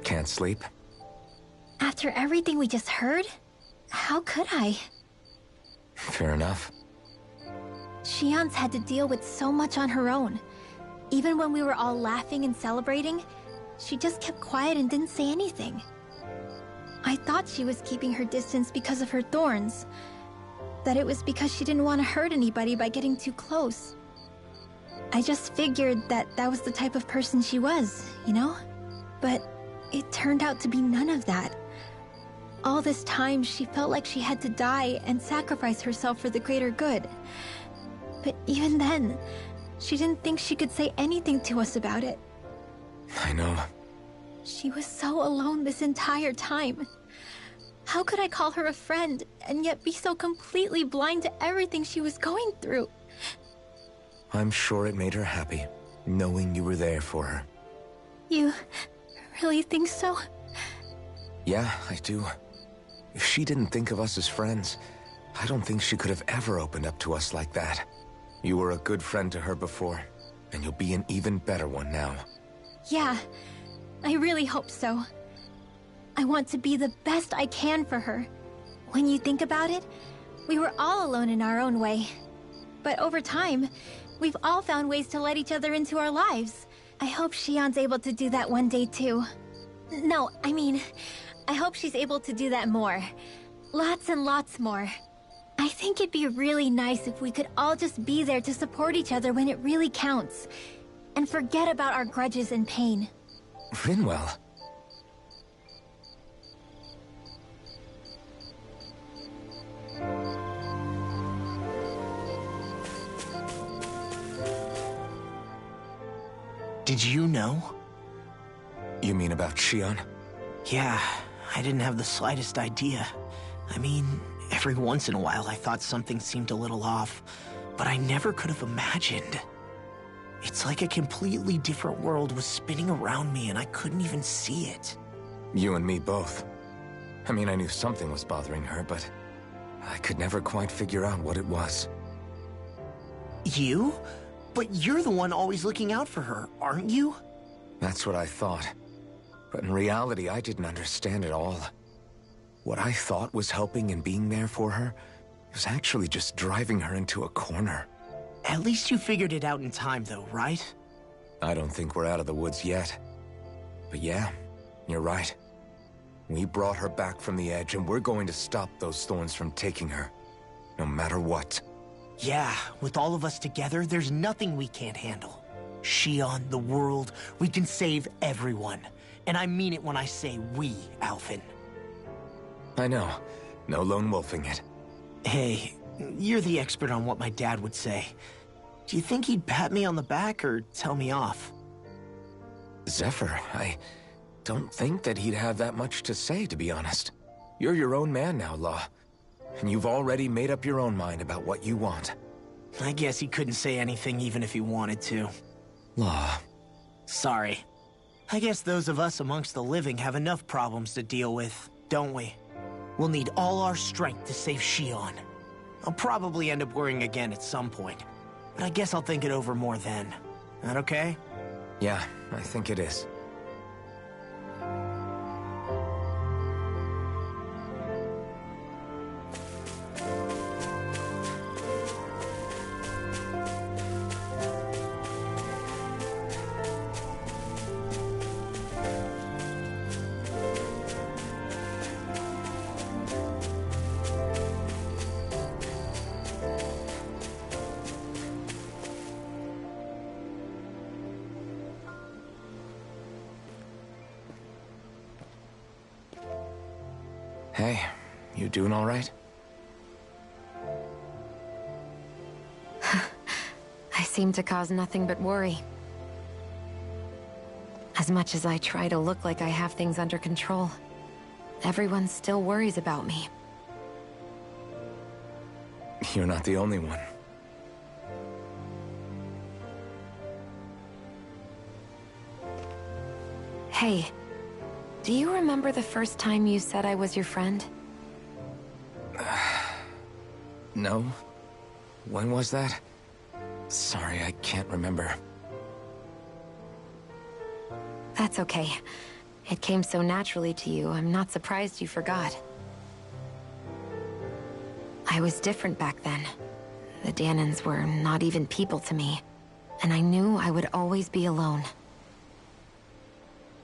Speaker 4: Can't sleep?
Speaker 3: After everything we just heard, how could I?
Speaker 4: Fair enough.
Speaker 3: Shion's had to deal with so much on her own. Even when we were all laughing and celebrating, she just kept quiet and didn't say anything. I thought she was keeping her distance because of her thorns. That it was because she didn't want to hurt anybody by getting too close. I just figured that that was the type of person she was, you know? But it turned out to be none of that. All this time, she felt like she had to die and sacrifice herself for the greater good. But even then, she didn't think she could say anything to us about it.
Speaker 4: I know.
Speaker 3: She was so alone this entire time. How could I call her a friend and yet be so completely blind to everything she was going through?
Speaker 4: I'm sure it made her happy, knowing you were there for her.
Speaker 3: You really think so?
Speaker 4: Yeah, I do. If she didn't think of us as friends, I don't think she could have ever opened up to us like that. You were a good friend to her before, and you'll be an even better one now.
Speaker 3: Yeah, I really hope so. I want to be the best I can for her. When you think about it, we were all alone in our own way. But over time, we've all found ways to let each other into our lives. I hope Shion's able to do that one day too. No, I mean, I hope she's able to do that more. Lots and lots more. I think it'd be really nice if we could all just be there to support each other when it really counts. And forget about our grudges and pain.
Speaker 4: Rinwell.
Speaker 8: Did you know?
Speaker 4: You mean about Shion?
Speaker 8: Yeah, I didn't have the slightest idea. I mean, every once in a while I thought something seemed a little off, but I never could have imagined. It's like a completely different world was spinning around me and I couldn't even see it.
Speaker 4: You and me both. I mean, I knew something was bothering her, but I could never quite figure out what it was.
Speaker 8: You? But you're the one always looking out for her, aren't you?
Speaker 4: That's what I thought. But in reality, I didn't understand it all. What I thought was helping and being there for her was actually just driving her into a corner.
Speaker 8: At least you figured it out in time, though, right?
Speaker 4: I don't think we're out of the woods yet. But yeah, you're right. We brought her back from the edge, and we're going to stop those thorns from taking her. No matter what.
Speaker 8: Yeah, with all of us together, there's nothing we can't handle. Shion, the world, we can save everyone. And I mean it when I say we, Alphen.
Speaker 4: I know. No lone wolfing it.
Speaker 8: Hey, you're the expert on what my dad would say. Do you think he'd pat me on the back or tell me off?
Speaker 4: Zephyr, I don't think that he'd have that much to say, to be honest. You're your own man now, Law. And you've already made up your own mind about what you want.
Speaker 8: I guess he couldn't say anything even if he wanted to.
Speaker 4: Law.
Speaker 8: Sorry. I guess those of us amongst the living have enough problems to deal with, don't we? We'll need all our strength to save Shion. I'll probably end up worrying again at some point, but I guess I'll think it over more then. That okay?
Speaker 4: Yeah, I think it is. Hey, you doing all right?
Speaker 7: I seem to cause nothing but worry. As much as I try to look like I have things under control, everyone still worries about me.
Speaker 4: You're not the only one.
Speaker 7: Hey, do you remember the first time you said I was your friend?
Speaker 4: No? When was that? Sorry, I can't remember.
Speaker 7: That's okay. It came so naturally to you, I'm not surprised you forgot. I was different back then. The Dahnans were not even people to me, and I knew I would always be alone.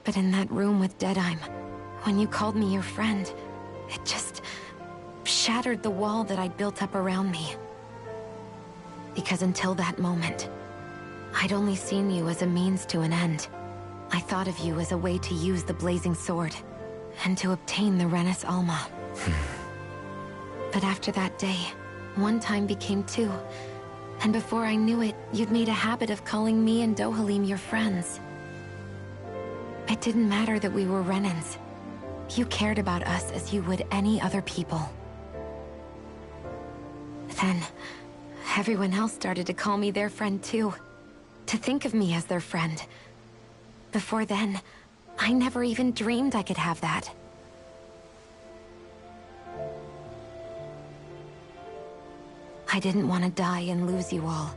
Speaker 7: But in that room with Deadheim, when you called me your friend, it just shattered the wall that I'd built up around me. Because until that moment, I'd only seen you as a means to an end. I thought of you as a way to use the Blazing Sword, and to obtain the Renis Alma. But after that day, one time became two, and before I knew it, you'd made a habit of calling me and Dohalim your friends. It didn't matter that we were Renins. You cared about us as you would any other people. Then, everyone else started to call me their friend too. To think of me as their friend. Before then, I never even dreamed I could have that. I didn't want to die and lose you all.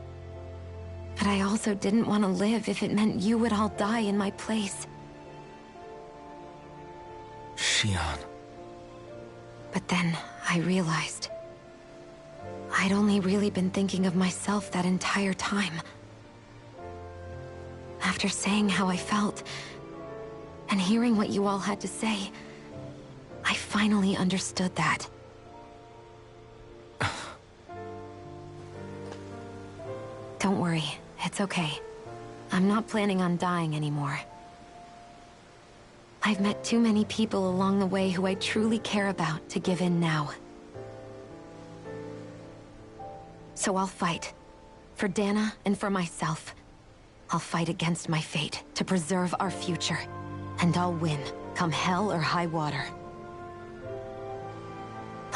Speaker 7: But I also didn't want to live if it meant you would all die in my place.
Speaker 4: Shion.
Speaker 7: But then, I realized I'd only really been thinking of myself that entire time. After saying how I felt, and hearing what you all had to say, I finally understood that. Don't worry, it's okay. I'm not planning on dying anymore. I've met too many people along the way who I truly care about to give in now. So I'll fight. For Dana and for myself. I'll fight against my fate to preserve our future. And I'll win, come hell or high water.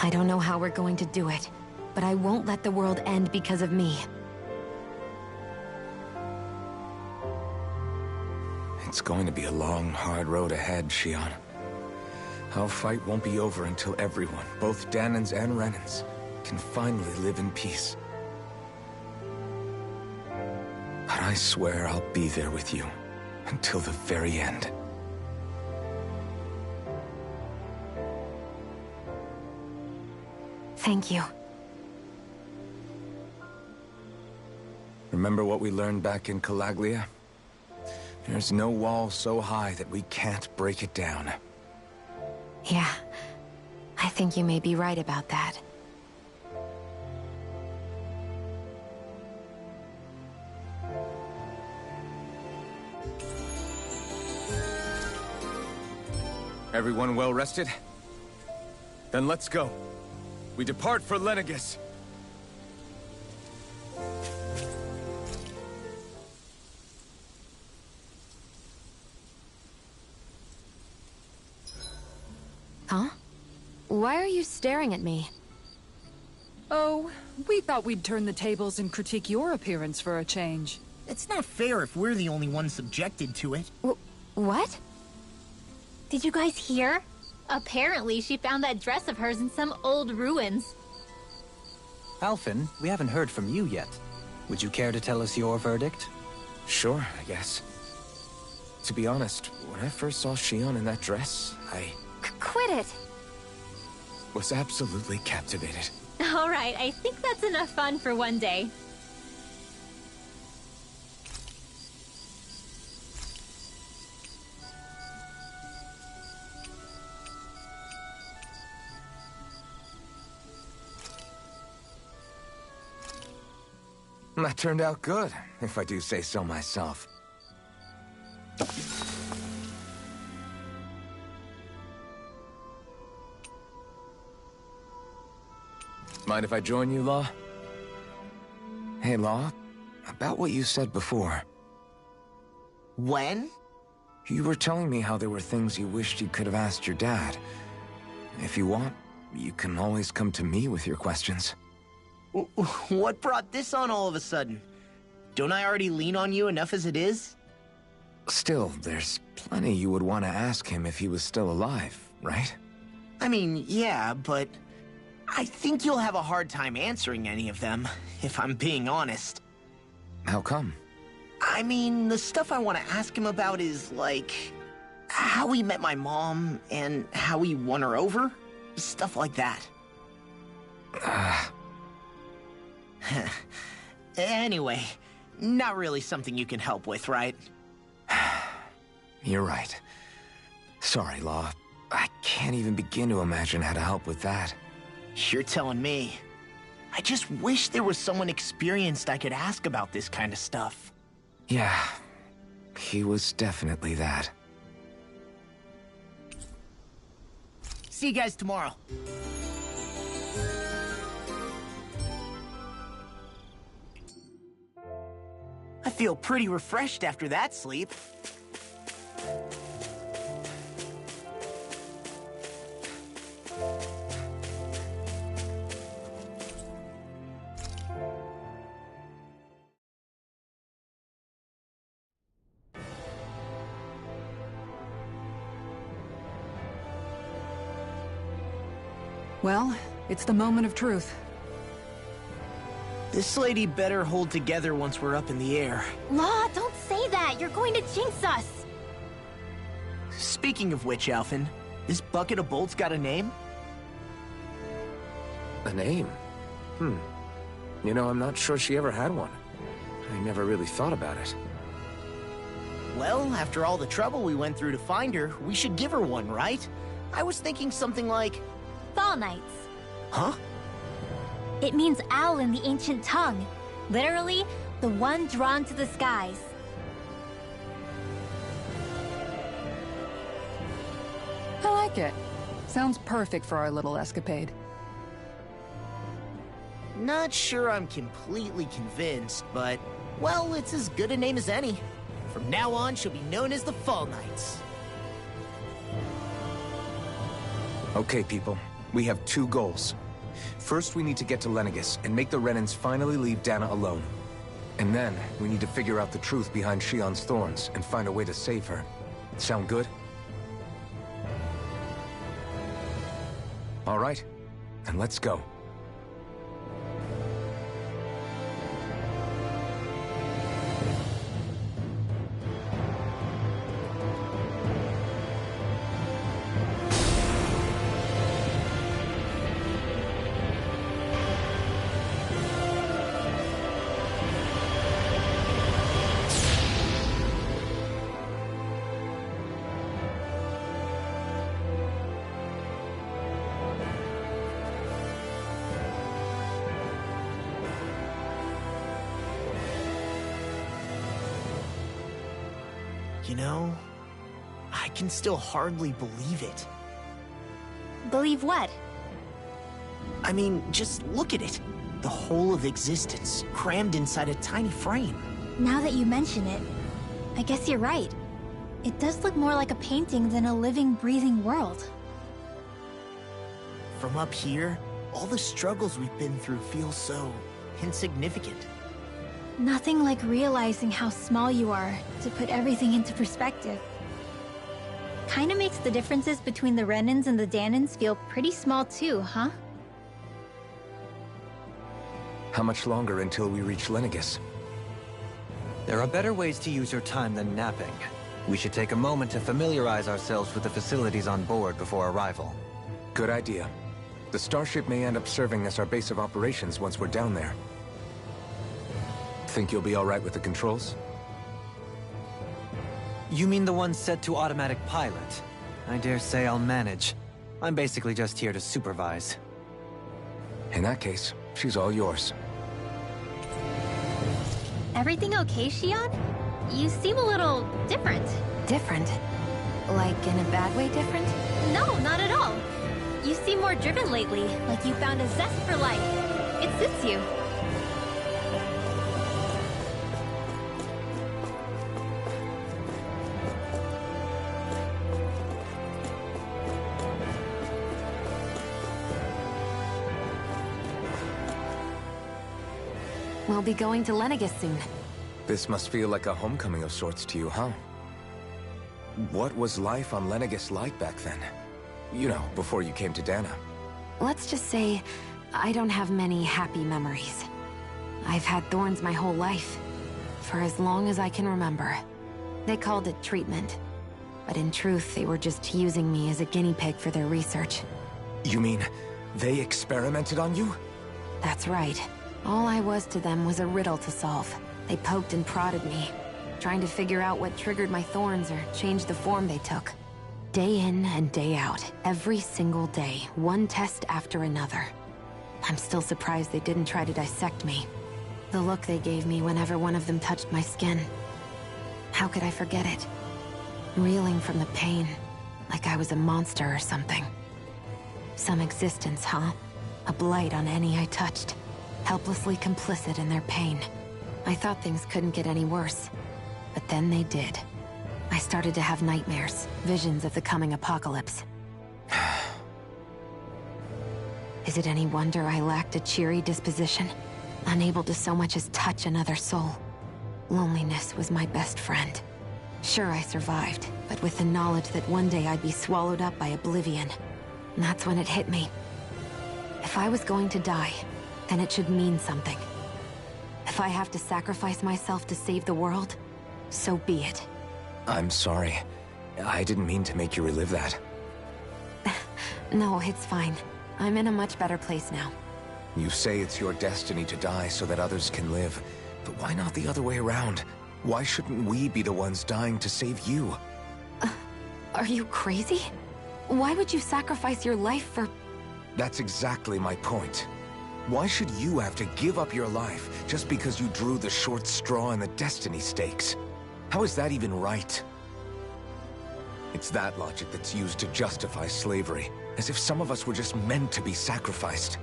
Speaker 7: I don't know how we're going to do it, but I won't let the world end because of me.
Speaker 4: It's going to be a long, hard road ahead, Shion. Our fight won't be over until everyone, both Dahnans and Renins, can finally live in peace. But I swear I'll be there with you, until the very end.
Speaker 7: Thank you.
Speaker 4: Remember what we learned back in Calaglia? There's no wall so high that we can't break it down.
Speaker 7: Yeah, I think you may be right about that.
Speaker 6: Everyone well rested? Then let's go. We depart for Lenegis.
Speaker 7: Huh? Why are you staring at me?
Speaker 5: Oh, we thought we'd turn the tables and critique your appearance for a change.
Speaker 8: It's not fair if we're the only ones subjected to it.
Speaker 3: What? Did you guys hear? Apparently, she found that dress of hers in some old ruins.
Speaker 2: Alphen, we haven't heard from you yet. Would you care to tell us your verdict?
Speaker 4: Sure, I guess. To be honest, when I first saw Shion in that dress, I
Speaker 3: Quit it!
Speaker 4: was absolutely captivated.
Speaker 3: Alright, I think that's enough fun for one day.
Speaker 4: That turned out good, if I do say so myself. Mind if I join you, Law? Hey, Law, about what you said before.
Speaker 8: When?
Speaker 4: You were telling me how there were things you wished you could have asked your dad. If you want, you can always come to me with your questions.
Speaker 8: What brought this on all of a sudden? Don't I already lean on you enough as it is?
Speaker 4: Still, there's plenty you would want to ask him if he was still alive, right?
Speaker 8: I mean, yeah, but I think you'll have a hard time answering any of them, if I'm being honest.
Speaker 4: How come?
Speaker 8: I mean, the stuff I want to ask him about is, like, how he met my mom and how he won her over. Stuff like that. Anyway, not really something you can help with, right?
Speaker 4: You're right. Sorry, Law. I can't even begin to imagine how to help with that.
Speaker 8: You're telling me. I just wish there was someone experienced I could ask about this kind of stuff.
Speaker 4: Yeah, he was definitely that.
Speaker 8: See you guys tomorrow. I feel pretty refreshed after that sleep.
Speaker 5: Well, it's the moment of truth.
Speaker 8: This lady better hold together once we're up in the air.
Speaker 3: Law, don't say that! You're going to jinx us!
Speaker 8: Speaking of which, Alphen, this bucket of bolts got a name?
Speaker 4: A name? You know, I'm not sure she ever had one. I never really thought about it.
Speaker 8: Well, after all the trouble we went through to find her, we should give her one, right? I was thinking something like...
Speaker 3: Fall Knights.
Speaker 8: Huh?
Speaker 3: It means owl in the ancient tongue. Literally, the one drawn to the skies.
Speaker 5: I like it. Sounds perfect for our little escapade.
Speaker 8: Not sure I'm completely convinced, but, well, it's as good a name as any. From now on, she'll be known as the Fall Knights.
Speaker 4: Okay, people. We have two goals. First, we need to get to Lenegis and make the Renans finally leave Dana alone. And then, we need to figure out the truth behind Shion's thorns and find a way to save her. Sound good? All right, then let's go.
Speaker 8: You know, I can still hardly believe it.
Speaker 3: Believe what?
Speaker 8: I mean, just look at it. The whole of existence, crammed inside a tiny frame.
Speaker 3: Now that you mention it, I guess you're right. It does look more like a painting than a living, breathing world.
Speaker 8: From up here, All the struggles we've been through feel so insignificant.
Speaker 3: Nothing like realizing how small you are to put everything into perspective. Kinda makes the differences between the Renans and the Dahnans feel pretty small too, huh?
Speaker 4: How much longer until we reach Lenegis?
Speaker 2: There are better ways to use your time than napping. We should take a moment to familiarize ourselves with the facilities on board before arrival.
Speaker 4: Good idea. The starship may end up serving as our base of operations once we're down there. Think you'll be all right with the controls?
Speaker 2: You mean the one set to automatic pilot? I dare say I'll manage. I'm basically just here to supervise.
Speaker 4: In that case, she's all yours.
Speaker 3: Everything okay, Shion? You seem a little different.
Speaker 7: Different? Like in a bad way different?
Speaker 3: No, not at all. You seem more driven lately, like you found a zest for life. It suits you.
Speaker 7: We'll be going to Lenegis soon.
Speaker 4: This must feel like a homecoming of sorts to you, huh? What was life on Lenegis like back then? You know, before you came to Dahna.
Speaker 7: Let's just say, I don't have many happy memories. I've had thorns my whole life, for as long as I can remember. They called it treatment, but in truth, they were just using me as a guinea pig for their research.
Speaker 4: You mean, they experimented on you?
Speaker 7: That's right. All I was to them was a riddle to solve. They poked and prodded me, trying to figure out what triggered my thorns or changed the form they took. Day in and day out, every single day, one test after another. I'm still surprised they didn't try to dissect me. The look they gave me whenever one of them touched my skin. How could I forget it? Reeling from the pain, like I was a monster or something. Some existence, huh? A blight on any I touched. Helplessly complicit in their pain. I thought things couldn't get any worse, but then they did. I started to have nightmares, visions of the coming apocalypse. Is it any wonder I lacked a cheery disposition? Unable to so much as touch another soul. Loneliness was my best friend. Sure, I survived, but with the knowledge that one day I'd be swallowed up by oblivion. And that's when it hit me. If I was going to die, then it should mean something. If I have to sacrifice myself to save the world, so be it.
Speaker 4: I'm sorry. I didn't mean to make you relive that.
Speaker 7: No, it's fine. I'm in a much better place now.
Speaker 4: You say it's your destiny to die so that others can live, but why not the other way around? Why shouldn't we be the ones dying to save you?
Speaker 7: Are you crazy? Why would you sacrifice your life for...
Speaker 4: That's exactly my point. Why should you have to give up your life just because you drew the short straw in the destiny stakes? How is that even right? It's that logic that's used to justify slavery, as if some of us were just meant to be sacrificed.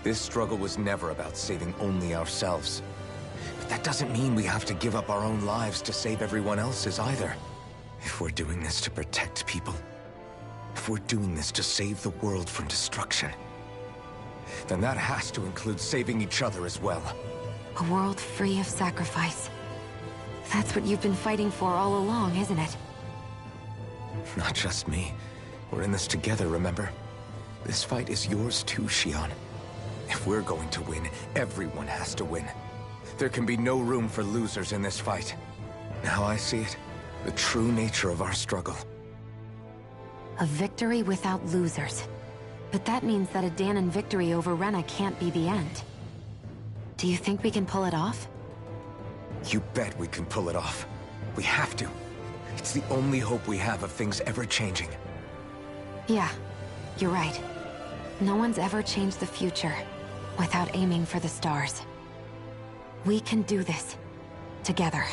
Speaker 4: This struggle was never about saving only ourselves. But that doesn't mean we have to give up our own lives to save everyone else's either. If we're doing this to protect people, if we're doing this to save the world from destruction, then that has to include saving each other as well.
Speaker 7: A world free of sacrifice. That's what you've been fighting for all along, isn't it?
Speaker 4: Not just me. We're in this together, remember? This fight is yours too, Shion. If we're going to win, everyone has to win. There can be no room for losers in this fight. Now I see it. The true nature of our struggle.
Speaker 7: A victory without losers. But that means that a Dahnan victory over Rena can't be the end. Do you think we can pull it off?
Speaker 4: You bet we can pull it off. We have to. It's the only hope we have of things ever changing.
Speaker 7: Yeah, you're right. No one's ever changed the future without aiming for the stars. We can do this. Together.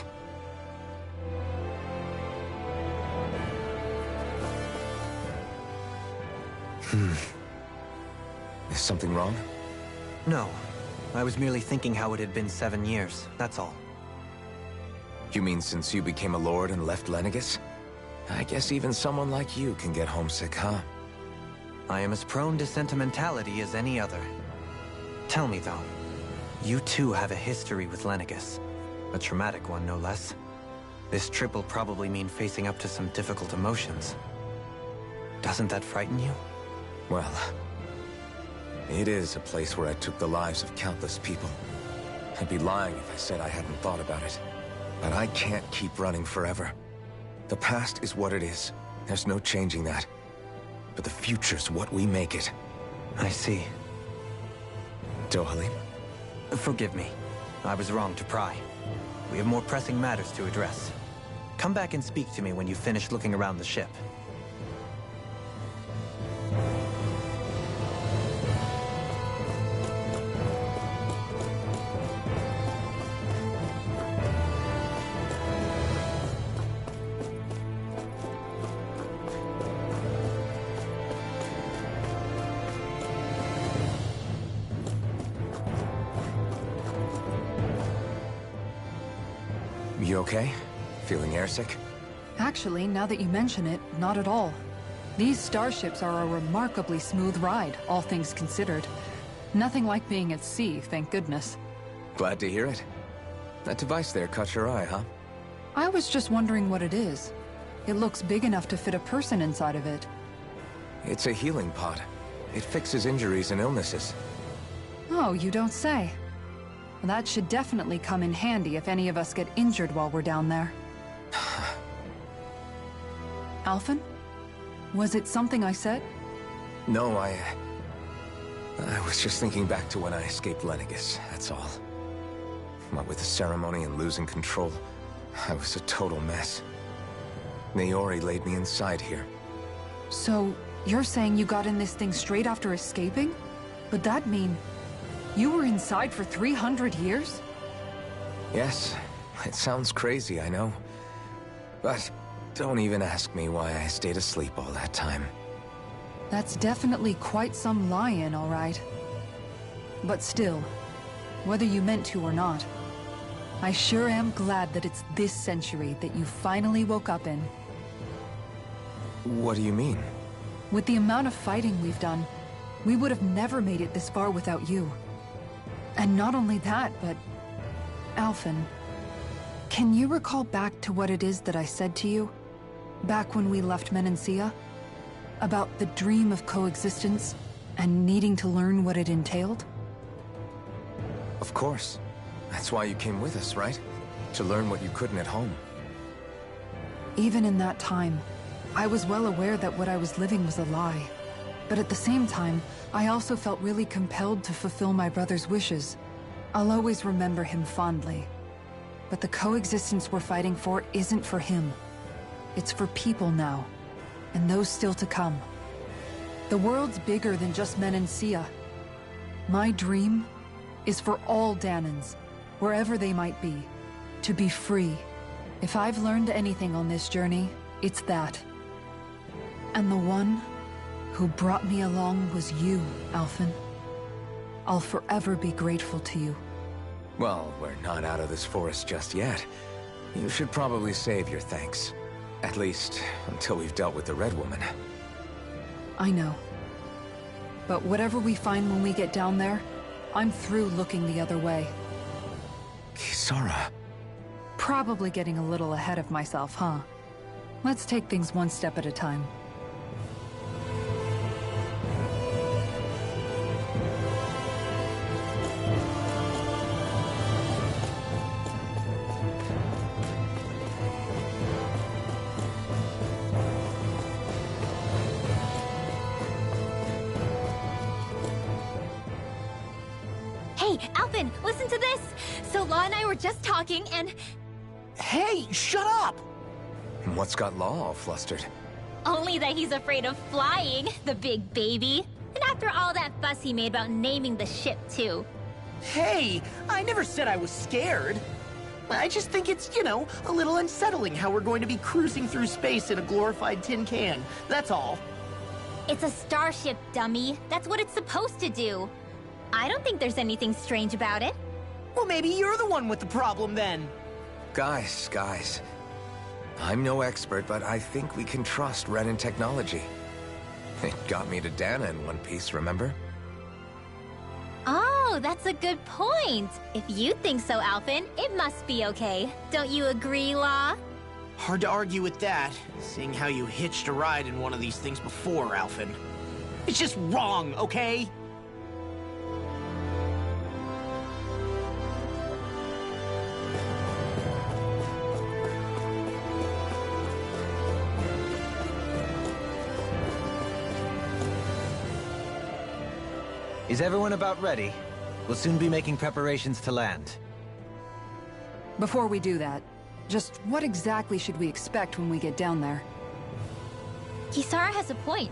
Speaker 4: Is something wrong?
Speaker 2: No. I was merely thinking how it had been 7 years, that's all.
Speaker 4: You mean since you became a lord and left Lenegis? I guess even someone like you can get homesick, huh?
Speaker 2: I am as prone to sentimentality as any other. Tell me, though, you too have a history with Lenegis. A traumatic one, no less. This trip will probably mean facing up to some difficult emotions. Doesn't that frighten you?
Speaker 4: Well, it is a place where I took the lives of countless people. I'd be lying if I said I hadn't thought about it. But I can't keep running forever. The past is what it is. There's no changing that. But the future's what we make it.
Speaker 2: I see.
Speaker 4: Dohalim?
Speaker 2: Forgive me. I was wrong to pry. We have more pressing matters to address. Come back and speak to me when you finish looking around the ship.
Speaker 4: You okay? Feeling airsick?
Speaker 5: Actually, now that you mention it, not at all. These starships are a remarkably smooth ride, all things considered. Nothing like being at sea, thank goodness.
Speaker 4: Glad to hear it. That device there caught your eye, huh?
Speaker 5: I was just wondering what it is. It looks big enough to fit a person inside of it.
Speaker 4: It's a healing pod. It fixes injuries and illnesses.
Speaker 5: Oh, you don't say. That should definitely come in handy if any of us get injured while we're down there. Alphen? Was it something I said?
Speaker 4: No, I was just thinking back to when I escaped Lenegis, that's all. What with the ceremony and losing control, I was a total mess. Naori laid me inside here.
Speaker 5: So, you're saying you got in this thing straight after escaping? Would that mean you were inside for 300 years?
Speaker 4: Yes, it sounds crazy, I know. But don't even ask me why I stayed asleep all that time.
Speaker 5: That's definitely quite some lie-in, all right. But still, whether you meant to or not, I sure am glad that it's this century that you finally woke up in.
Speaker 4: What do you mean?
Speaker 5: With the amount of fighting we've done, we would have never made it this far without you. And not only that, but... Alphen, can you recall back to what it is that I said to you? Back when we left Menancia? About the dream of coexistence, and needing to learn what it entailed?
Speaker 4: Of course. That's why you came with us, right? To learn what you couldn't at home.
Speaker 5: Even in that time, I was well aware that what I was living was a lie. But at the same time, I also felt really compelled to fulfill my brother's wishes. I'll always remember him fondly. But the coexistence we're fighting for isn't for him. It's for people now, and those still to come. The world's bigger than just Menancia. My dream is for all Dahnans, wherever they might be, to be free. If I've learned anything on this journey, it's that. And the one who brought me along was you, Alphen. I'll forever be grateful to you.
Speaker 4: Well, we're not out of this forest just yet. You should probably save your thanks. At least, until we've dealt with the Red Woman.
Speaker 5: I know. But whatever we find when we get down there, I'm through looking the other way.
Speaker 4: Kisara.
Speaker 5: Probably getting a little ahead of myself, huh? Let's take things one step at a time.
Speaker 3: Hey, Alphen, listen to this! So Law and I were just talking and...
Speaker 8: Hey, shut up!
Speaker 4: What's got Law all flustered?
Speaker 3: Only that he's afraid of flying, the big baby. And after all that fuss he made about naming the ship, too.
Speaker 8: Hey, I never said I was scared. I just think it's, you know, a little unsettling how we're going to be cruising through space in a glorified tin can. That's all.
Speaker 3: It's a starship, dummy. That's what it's supposed to do. I don't think there's anything strange about it.
Speaker 8: Well, maybe you're the one with the problem then.
Speaker 4: Guys. I'm no expert, but I think we can trust Renan technology. It got me to Dana in one piece, remember?
Speaker 3: Oh, that's a good point. If you think so, Alphen, it must be okay. Don't you agree, Law?
Speaker 8: Hard to argue with that, seeing how you hitched a ride in one of these things before, Alphen. It's just wrong, okay?
Speaker 2: Is everyone about ready? We'll soon be making preparations to land.
Speaker 5: Before we do that, just what exactly should we expect when we get down there?
Speaker 3: Kisara has a point.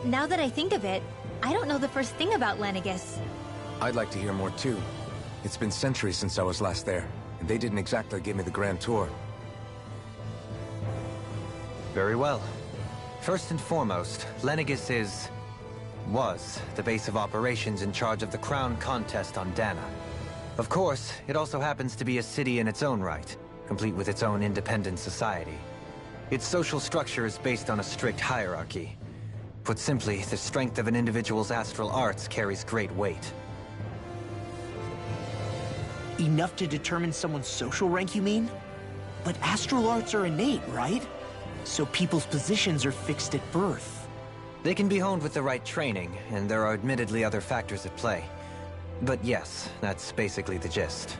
Speaker 3: Now that I think of it, I don't know the first thing about Lenegis.
Speaker 4: I'd like to hear more too. It's been centuries since I was last there, and they didn't exactly give me the grand tour.
Speaker 2: Very well. First and foremost, Lenegis was the base of operations in charge of the crown contest on Dana. Of course, it also happens to be a city in its own right, complete with its own independent society. Its social structure is based on a strict hierarchy. Put simply, the strength of an individual's astral arts carries great weight.
Speaker 8: Enough to determine someone's social rank, you mean? But astral arts are innate, right? So people's positions are fixed at birth.
Speaker 2: They can be honed with the right training, and there are admittedly other factors at play. But yes, that's basically the gist.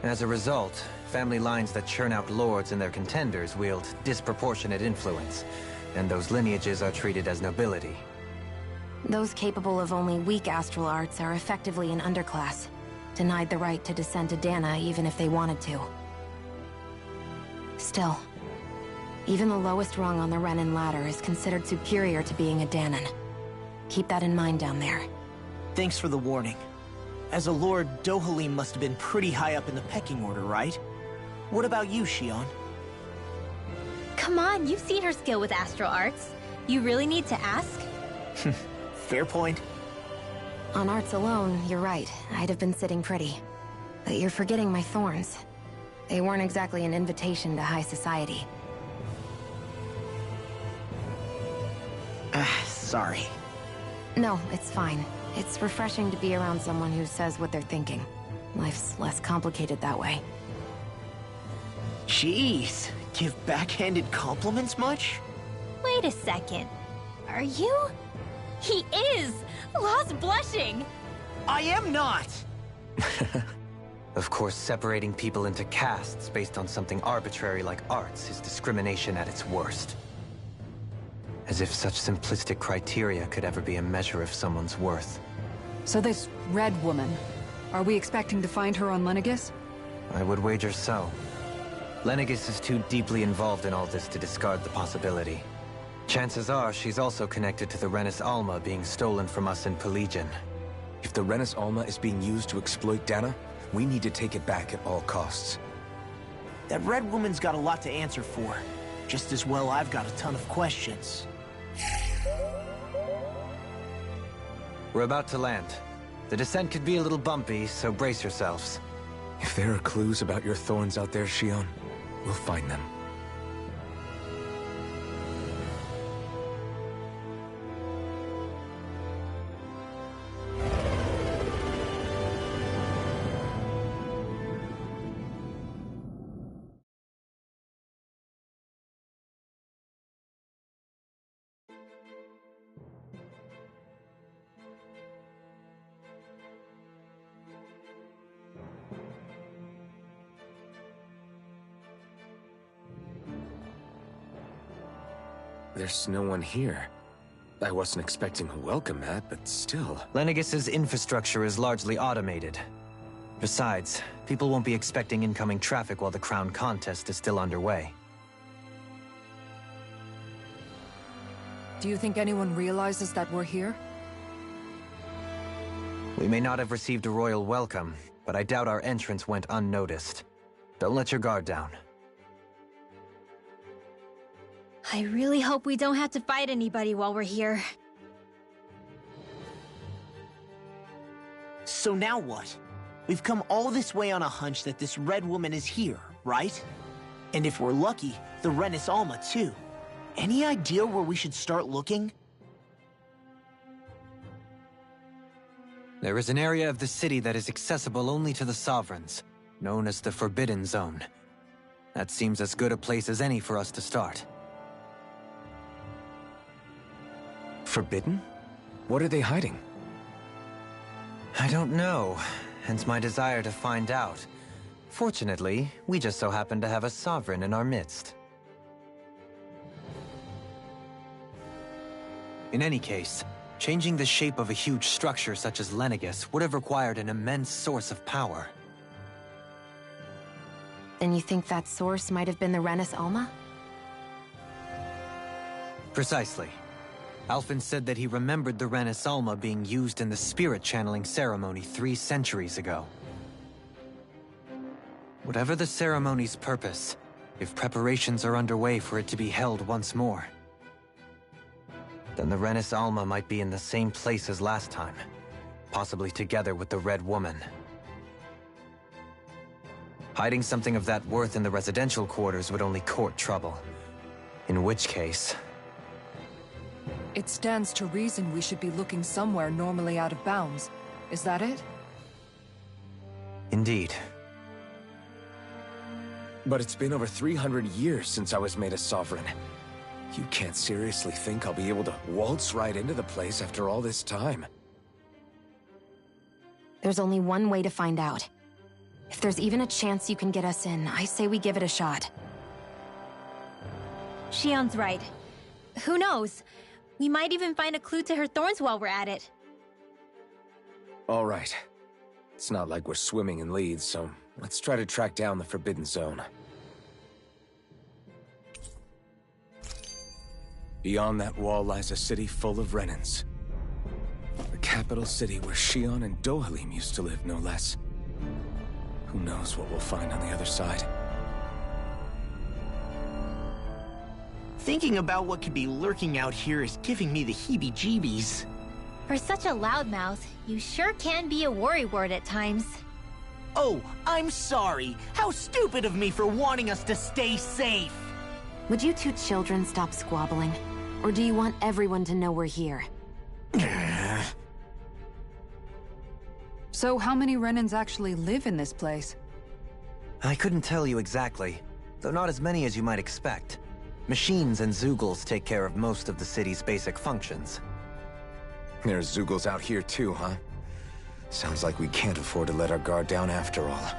Speaker 2: As a result, family lines that churn out lords and their contenders wield disproportionate influence, and those lineages are treated as nobility.
Speaker 7: Those capable of only weak astral arts are effectively an underclass, denied the right to descend to Dana even if they wanted to. Still, even the lowest rung on the Renan ladder is considered superior to being a Danan. Keep that in mind down there.
Speaker 8: Thanks for the warning. As a lord, Dohalim must have been pretty high up in the pecking order, right? What about you, Shion?
Speaker 3: Come on, you've seen her skill with astral arts. You really need to ask?
Speaker 8: Fair point.
Speaker 7: On arts alone, you're right. I'd have been sitting pretty. But you're forgetting my thorns. They weren't exactly an invitation to high society.
Speaker 8: Sorry.
Speaker 7: No, it's fine. It's refreshing to be around someone who says what they're thinking. Life's less complicated that way.
Speaker 8: Jeez, give backhanded compliments much?
Speaker 3: Wait a second. Are you? He is! Law's blushing!
Speaker 8: I am not!
Speaker 2: Of course, separating people into castes based on something arbitrary like arts is discrimination at its worst. As if such simplistic criteria could ever be a measure of someone's worth.
Speaker 5: So this Red Woman, are we expecting to find her on Lenegis?
Speaker 2: I would wager so. Lenegis is too deeply involved in all this to discard the possibility. Chances are she's also connected to the Renis Alma being stolen from us in Pelegion.
Speaker 4: If the Renis Alma is being used to exploit Dana, we need to take it back at all costs.
Speaker 8: That Red Woman's got a lot to answer for. Just as well I've got a ton of questions.
Speaker 2: We're about to land. The descent could be a little bumpy, so brace yourselves.
Speaker 4: If there are clues about your thorns out there, Shion, we'll find them. There's no one here. I wasn't expecting a welcome mat, but still.
Speaker 2: Lenegis's infrastructure is largely automated. Besides, people won't be expecting incoming traffic while the crown contest is still underway.
Speaker 5: Do you think anyone realizes that we're here?
Speaker 2: We may not have received a royal welcome, but I doubt our entrance went unnoticed. Don't let your guard down.
Speaker 3: I really hope we don't have to fight anybody while we're here.
Speaker 8: So now what? We've come all this way on a hunch that this Red Woman is here, right? And if we're lucky, the Renis Alma too. Any idea where we should start looking?
Speaker 2: There is an area of the city that is accessible only to the Sovereigns, known as the Forbidden Zone. That seems as good a place as any for us to start.
Speaker 4: Forbidden? What are they hiding?
Speaker 2: I don't know, hence my desire to find out. Fortunately, we just so happen to have a Sovereign in our midst. In any case, changing the shape of a huge structure such as Lenegis would have required an immense source of power.
Speaker 7: Then you think that source might have been the Renis Alma?
Speaker 2: Precisely. Alphen said that he remembered the Renis Alma being used in the spirit channeling ceremony 3 centuries ago. Whatever the ceremony's purpose, if preparations are underway for it to be held once more, then the Renis Alma might be in the same place as last time, possibly together with the Red Woman. Hiding something of that worth in the residential quarters would only court trouble. In which case...
Speaker 5: It stands to reason we should be looking somewhere normally out of bounds. Is that it?
Speaker 2: Indeed.
Speaker 4: But it's been over 300 years since I was made a Sovereign. You can't seriously think I'll be able to waltz right into the place after all this time.
Speaker 7: There's only one way to find out. If there's even a chance you can get us in, I say we give it a shot.
Speaker 3: Shion's right. Who knows? We might even find a clue to her thorns while we're at it.
Speaker 4: All right. It's not like we're swimming in leads, so let's try to track down the Forbidden Zone. Beyond that wall lies a city full of Renins. The capital city where Shion and Dohalim used to live, no less. Who knows what we'll find on the other side?
Speaker 8: Thinking about what could be lurking out here is giving me the heebie-jeebies.
Speaker 3: For such a loudmouth, you sure can be a worrywart at times.
Speaker 8: Oh, I'm sorry. How stupid of me for wanting us to stay safe.
Speaker 7: Would you two children stop squabbling? Or do you want everyone to know we're here?
Speaker 5: So how many Renins actually live in this place?
Speaker 2: I couldn't tell you exactly, though not as many as you might expect. Machines and Zeugles take care of most of the city's basic functions.
Speaker 4: There's Zeugles out here too, huh? Sounds like we can't afford to let our guard down after all.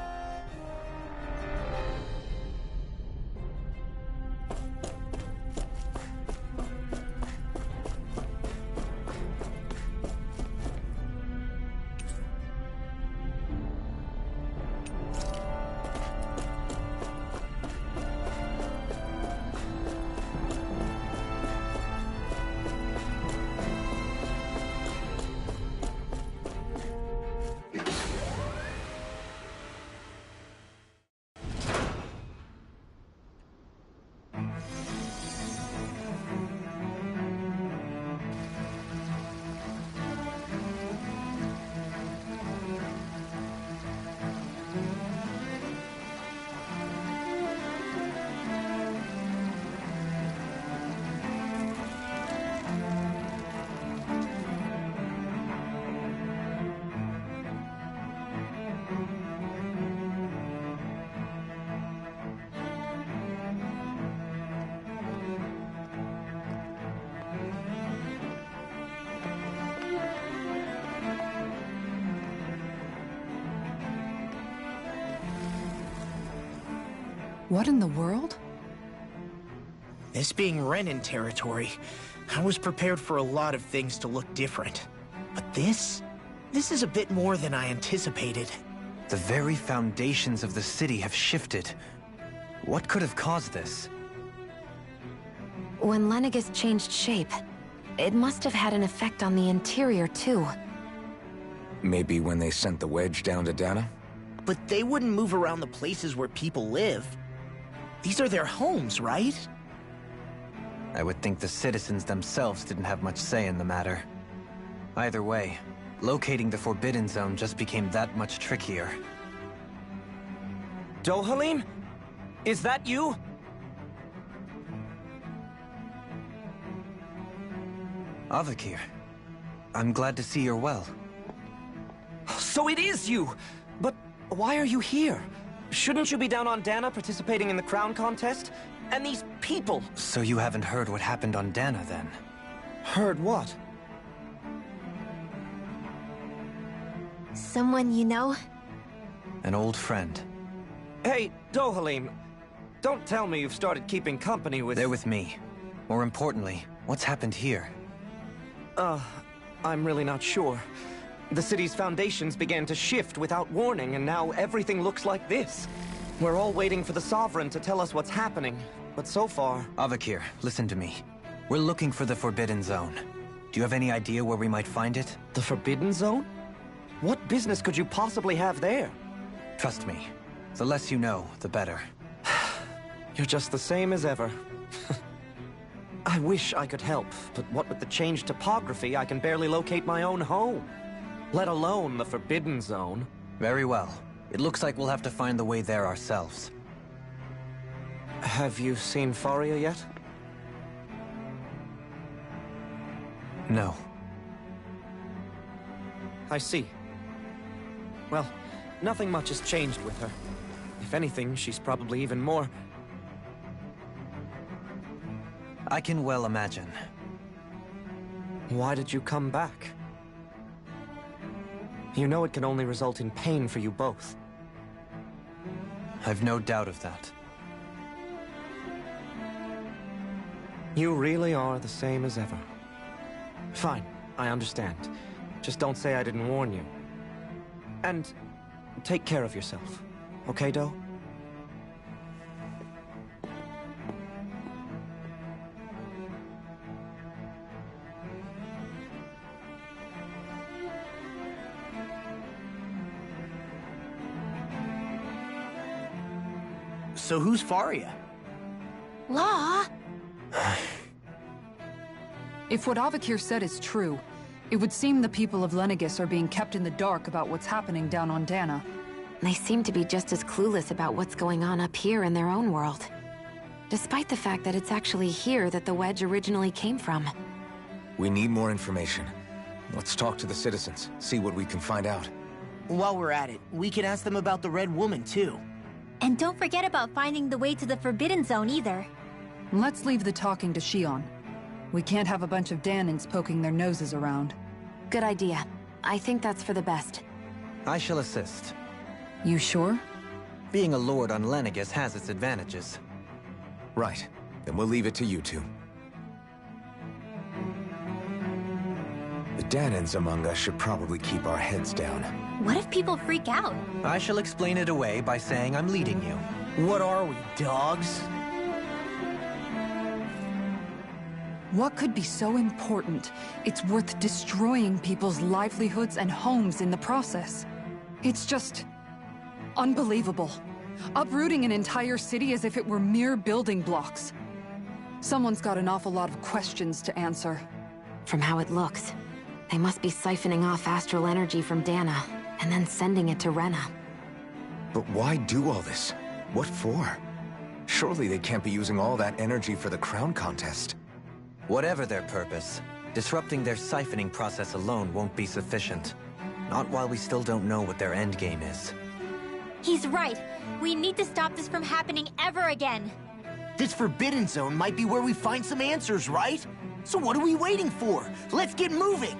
Speaker 5: What in the world?
Speaker 8: This being Renin territory, I was prepared for a lot of things to look different. But this is a bit more than I anticipated.
Speaker 2: The very foundations of the city have shifted. What could have caused this?
Speaker 7: When Lenegis changed shape, it must have had an effect on the interior too.
Speaker 4: Maybe when they sent the wedge down to Dana?
Speaker 8: But they wouldn't move around the places where people live. These are their homes, right?
Speaker 2: I would think the citizens themselves didn't have much say in the matter. Either way, locating the Forbidden Zone just became that much trickier.
Speaker 9: Dohalim? Is that you?
Speaker 2: Avakir, I'm glad to see you're well.
Speaker 9: So it is you! But why are you here? Shouldn't you be down on Dana participating in the crown contest? And these people!
Speaker 2: So you haven't heard what happened on Dana, then?
Speaker 9: Heard what?
Speaker 7: Someone you know?
Speaker 2: An old friend.
Speaker 9: Hey, Dohalim, don't tell me you've started keeping company with...
Speaker 2: They're with me. More importantly, what's happened here?
Speaker 9: I'm really not sure. The city's foundations began to shift without warning, and now everything looks like this. We're all waiting for the Sovereign to tell us what's happening, but so far...
Speaker 2: Avakir, listen to me. We're looking for the Forbidden Zone. Do you have any idea where we might find it?
Speaker 9: The Forbidden Zone? What business could you possibly have there?
Speaker 2: Trust me. The less you know, the better.
Speaker 9: You're just the same as ever. I wish I could help, but what with the changed topography, I can barely locate my own home. Let alone the Forbidden Zone.
Speaker 2: Very well. It looks like we'll have to find the way there ourselves.
Speaker 9: Have you seen Faria yet?
Speaker 2: No.
Speaker 9: I see. Well, nothing much has changed with her. If anything, she's probably even more...
Speaker 2: I can well imagine.
Speaker 9: Why did you come back? You know it can only result in pain for you both.
Speaker 2: I've no doubt of that.
Speaker 9: You really are the same as ever. Fine, I understand. Just don't say I didn't warn you. And take care of yourself. Okay, Do?
Speaker 8: So who's Faria?
Speaker 7: Law?
Speaker 5: If what Avakir said is true, it would seem the people of Lenegis are being kept in the dark about what's happening down on Dana.
Speaker 7: They seem to be just as clueless about what's going on up here in their own world. Despite the fact that it's actually here that the Wedge originally came from.
Speaker 4: We need more information. Let's talk to the citizens, see what we can find out.
Speaker 8: While we're at it, we can ask them about the Red Woman, too.
Speaker 3: And don't forget about finding the way to the Forbidden Zone either.
Speaker 5: Let's leave the talking to Shion. We can't have a bunch of Danins poking their noses around.
Speaker 7: Good idea. I think that's for the best.
Speaker 2: I shall assist.
Speaker 5: You sure?
Speaker 2: Being a lord on Lenegis has its advantages.
Speaker 4: Right. Then we'll leave it to you two. The Danins among us should probably keep our heads down.
Speaker 3: What if people freak out?
Speaker 2: I shall explain it away by saying I'm leading you.
Speaker 8: What are we, dogs?
Speaker 5: What could be so important? It's worth destroying people's livelihoods and homes in the process. It's just... unbelievable. Uprooting an entire city as if it were mere building blocks. Someone's got an awful lot of questions to answer.
Speaker 7: From how it looks, they must be siphoning off astral energy from Dana, and then sending it to Rena.
Speaker 4: But why do all this? What for? Surely they can't be using all that energy for the crown contest.
Speaker 2: Whatever their purpose, disrupting their siphoning process alone won't be sufficient. Not while we still don't know what their endgame is.
Speaker 3: He's right. We need to stop this from happening ever again.
Speaker 8: This Forbidden Zone might be where we find some answers, right? So what are we waiting for? Let's get moving!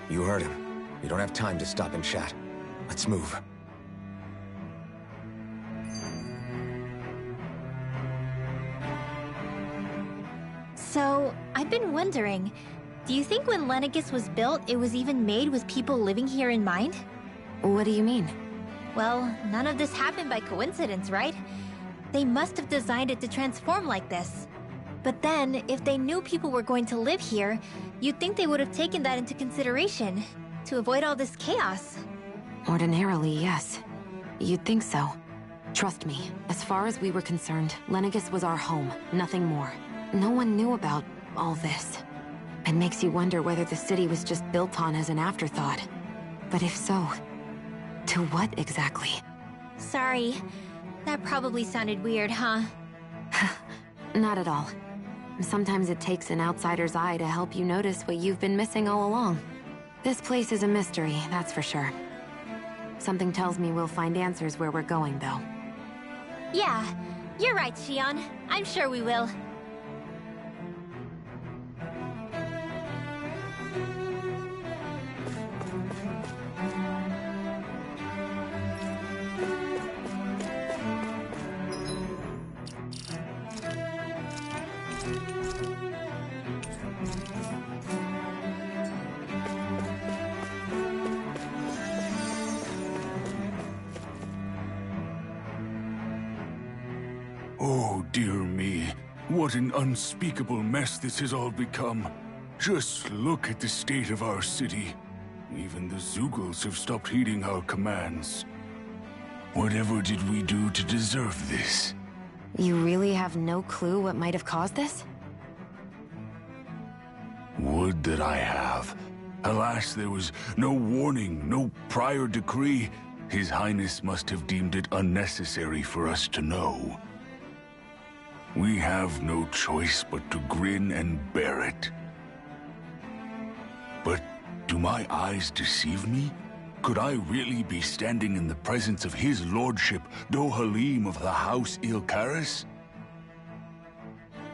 Speaker 4: You heard him. We don't have time to stop and chat. Let's move.
Speaker 3: So, I've been wondering, do you think when Lenegis was built, it was even made with people living here in mind?
Speaker 7: What do you mean?
Speaker 3: Well, none of this happened by coincidence, right? They must have designed it to transform like this. But then, if they knew people were going to live here, you'd think they would have taken that into consideration, to avoid all this chaos.
Speaker 7: Ordinarily, yes. You'd think so. Trust me, as far as we were concerned, Lenegis was our home, nothing more. No one knew about all this. It makes you wonder whether the city was just built on as an afterthought. But if so, to what exactly?
Speaker 3: Sorry. That probably sounded weird, huh?
Speaker 7: Not at all. Sometimes it takes an outsider's eye to help you notice what you've been missing all along. This place is a mystery, that's for sure. Something tells me we'll find answers where we're going, though.
Speaker 3: Yeah, you're right, Shion. I'm sure we will.
Speaker 6: Oh, dear me. What an unspeakable mess this has all become. Just look at the state of our city. Even the Zeugles have stopped heeding our commands. Whatever did we do to deserve this?
Speaker 7: You really have no clue what might have caused this?
Speaker 6: Would that I have. Alas, there was no warning, no prior decree. His Highness must have deemed it unnecessary for us to know. We have no choice but to grin and bear it. But do my eyes deceive me? Could I really be standing in the presence of his lordship, Dohalim of the House Ylcaris?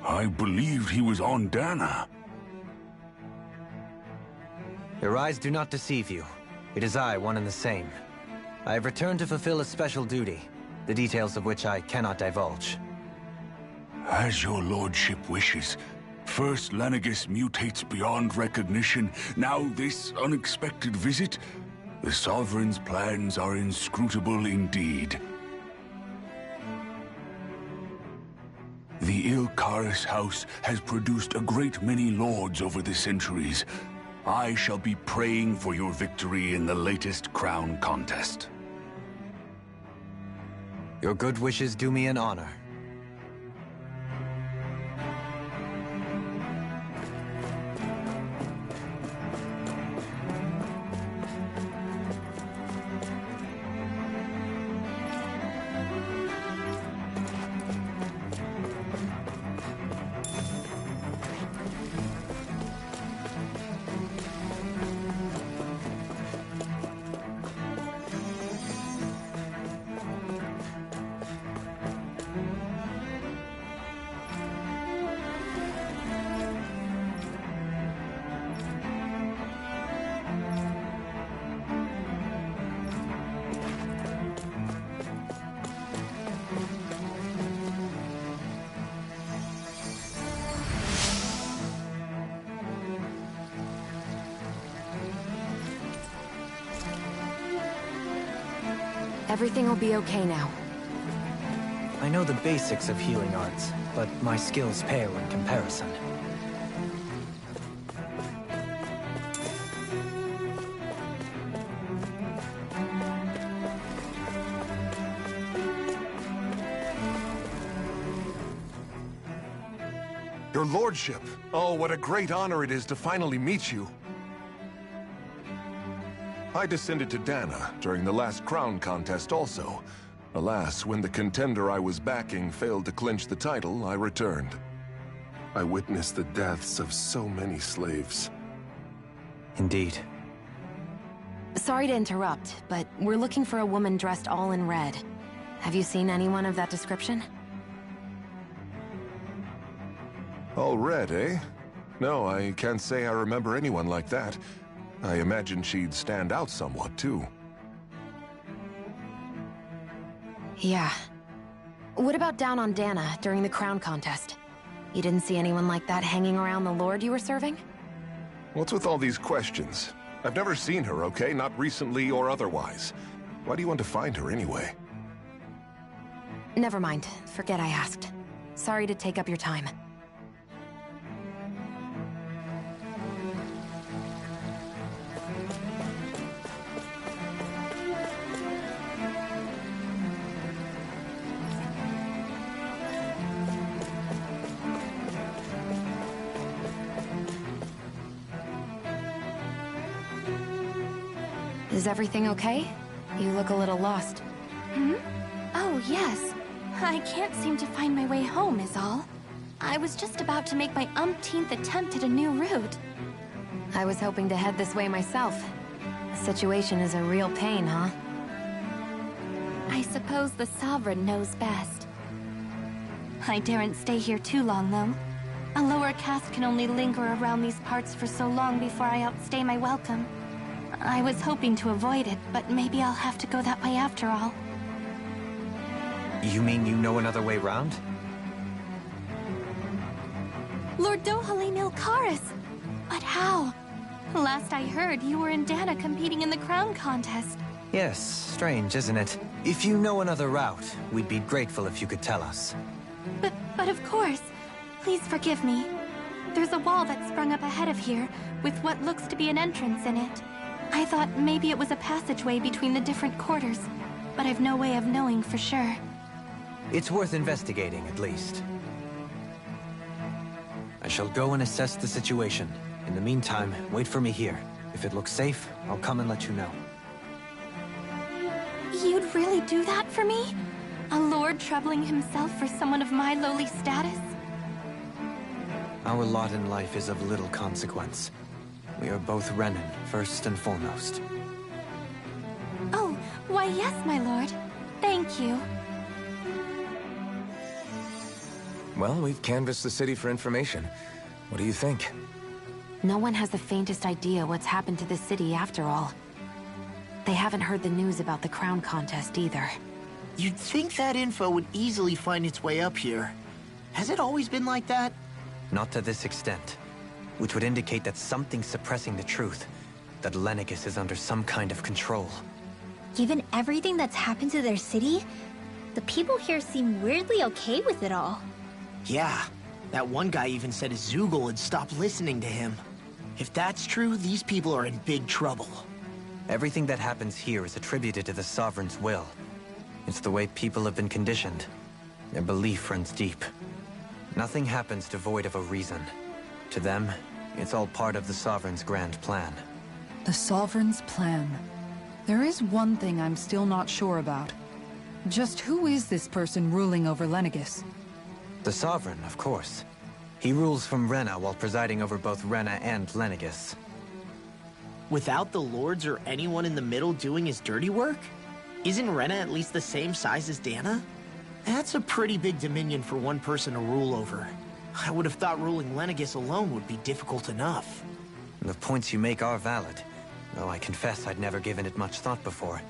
Speaker 6: I believed he was on Dana.
Speaker 2: Your eyes do not deceive you. It is I, one and the same. I have returned to fulfill a special duty, the details of which I cannot divulge.
Speaker 6: As your lordship wishes. First Lenegis mutates beyond recognition, now this unexpected visit. The Sovereign's plans are inscrutable indeed. The Ylcaris House has produced a great many lords over the centuries. I shall be praying for your victory in the latest crown contest.
Speaker 2: Your good wishes do me an honor.
Speaker 7: Everything will be okay now.
Speaker 2: I know the basics of healing arts, but my skills pale in comparison.
Speaker 10: Your lordship! Oh, what a great honor it is to finally meet you. I descended to Dana during the last crown contest also. Alas, when the contender I was backing failed to clinch the title, I returned. I witnessed the deaths of so many slaves.
Speaker 2: Indeed.
Speaker 7: Sorry to interrupt, but we're looking for a woman dressed all in red. Have you seen anyone of that description?
Speaker 10: All red, eh? No, I can't say I remember anyone like that. I imagine she'd stand out somewhat, too.
Speaker 7: Yeah. What about down on Dana during the crown contest? You didn't see anyone like that hanging around the lord you were serving?
Speaker 10: What's with all these questions? I've never seen her, okay? Not recently or otherwise. Why do you want to find her anyway?
Speaker 7: Never mind. Forget I asked. Sorry to take up your time. Is everything okay? You look a little lost.
Speaker 11: Oh, yes. I can't seem to find my way home, is all. I was just about to make my umpteenth attempt at a new route.
Speaker 7: I was hoping to head this way myself. The situation is a real pain, huh?
Speaker 11: I suppose the Sovereign knows best. I daren't stay here too long, though. A lower caste can only linger around these parts for so long before I outstay my welcome. I was hoping to avoid it, but maybe I'll have to go that way after all.
Speaker 2: You mean you know another way round?
Speaker 11: Lord Dohalim Ilkaris! But how? Last I heard, you were in Dana competing in the crown contest.
Speaker 2: Yes, strange, isn't it? If you know another route, we'd be grateful if you could tell us.
Speaker 11: But of course. Please forgive me. There's a wall that sprung up ahead of here, with what looks to be an entrance in it. I thought maybe it was a passageway between the different quarters, but I've no way of knowing for sure.
Speaker 2: It's worth investigating, at least. I shall go and assess the situation. In the meantime, wait for me here. If it looks safe, I'll come and let you know.
Speaker 11: You'd really do that for me? A lord troubling himself for someone of my lowly status?
Speaker 2: Our lot in life is of little consequence. We are both Renan, first and foremost.
Speaker 11: Oh, why yes, my lord. Thank you.
Speaker 4: Well, we've canvassed the city for information. What do you think?
Speaker 7: No one has the faintest idea what's happened to the city after all. They haven't heard the news about the crown contest either.
Speaker 8: You'd think that info would easily find its way up here. Has it always been like that?
Speaker 2: Not to this extent. Which would indicate that something's suppressing the truth. That Lenegis is under some kind of control.
Speaker 3: Given everything that's happened to their city, the people here seem weirdly okay with it all.
Speaker 8: Yeah. That one guy even said Zoogle had stopped listening to him. If that's true, these people are in big trouble.
Speaker 2: Everything that happens here is attributed to the Sovereign's will. It's the way people have been conditioned. Their belief runs deep. Nothing happens devoid of a reason. To them, it's all part of the Sovereign's grand plan.
Speaker 5: The Sovereign's plan. There is one thing I'm still not sure about. Just who is this person ruling over Lenegis?
Speaker 2: The Sovereign, of course. He rules from Rena while presiding over both Rena and Lenegis.
Speaker 8: Without the lords or anyone in the middle doing his dirty work? Isn't Rena at least the same size as Dana? That's a pretty big dominion for one person to rule over. I would have thought ruling Lenegis alone would be difficult enough.
Speaker 2: The points you make are valid, though I confess I'd never given it much thought before.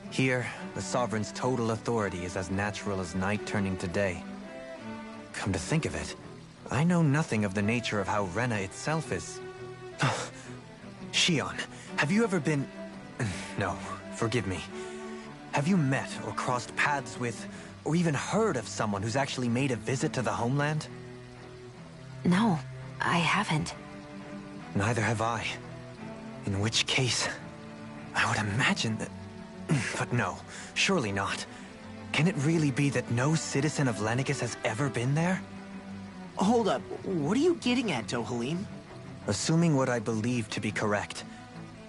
Speaker 2: Here, the Sovereign's total authority is as natural as night turning to day. Come to think of it, I know nothing of the nature of how Rena itself is. Shion, have you ever been... No, forgive me. Have you met or crossed paths with, or even heard of someone who's actually made a visit to the homeland?
Speaker 7: No, I haven't.
Speaker 2: Neither have I. In which case, I would imagine that... But no, surely not. Can it really be that no citizen of Lenegis has ever been there?
Speaker 8: Hold up, what are you getting at, Dohalim?
Speaker 2: Assuming what I believe to be correct,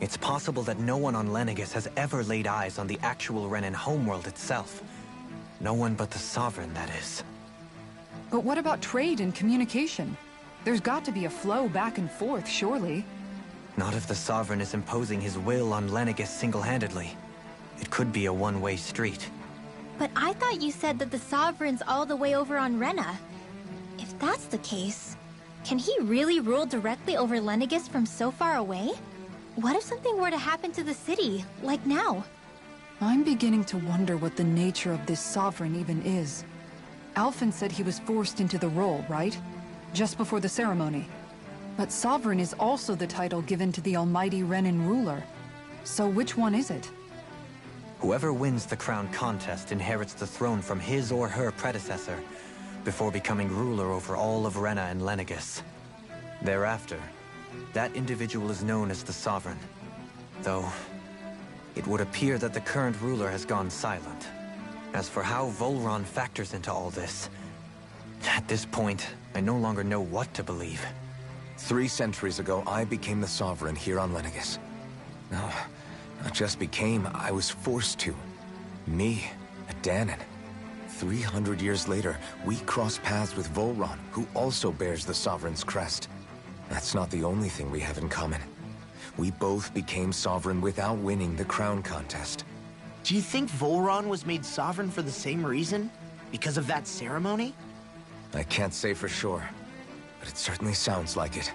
Speaker 2: it's possible that no one on Lenegis has ever laid eyes on the actual Renan homeworld itself. No one but the Sovereign, that is.
Speaker 5: But what about trade and communication? There's got to be a flow back and forth, surely.
Speaker 2: Not if the Sovereign is imposing his will on Lenegis single-handedly. It could be a one-way street.
Speaker 3: But I thought you said that the Sovereign's all the way over on Rena. If that's the case, can he really rule directly over Lenegis from so far away? What if something were to happen to the city, like now?
Speaker 5: I'm beginning to wonder what the nature of this Sovereign even is. Alphen said he was forced into the role, right? Just before the ceremony. But Sovereign is also the title given to the almighty Renan ruler. So which one is it?
Speaker 2: Whoever wins the crown contest inherits the throne from his or her predecessor, before becoming ruler over all of Rena and Lenegis. Thereafter, that individual is known as the Sovereign. Though, it would appear that the current ruler has gone silent. As for how Volron factors into all this, at this point, I no longer know what to believe.
Speaker 4: 3 centuries ago, I became the Sovereign here on Lenegis. No, not just became, I was forced to. Me, a Dahnan. 300 years later, we cross paths with Volron, who also bears the Sovereign's crest. That's not the only thing we have in common. We both became Sovereign without winning the crown contest.
Speaker 8: Do you think Volron was made sovereign for the same reason? Because of that ceremony?
Speaker 4: I can't say for sure, but it certainly sounds like it.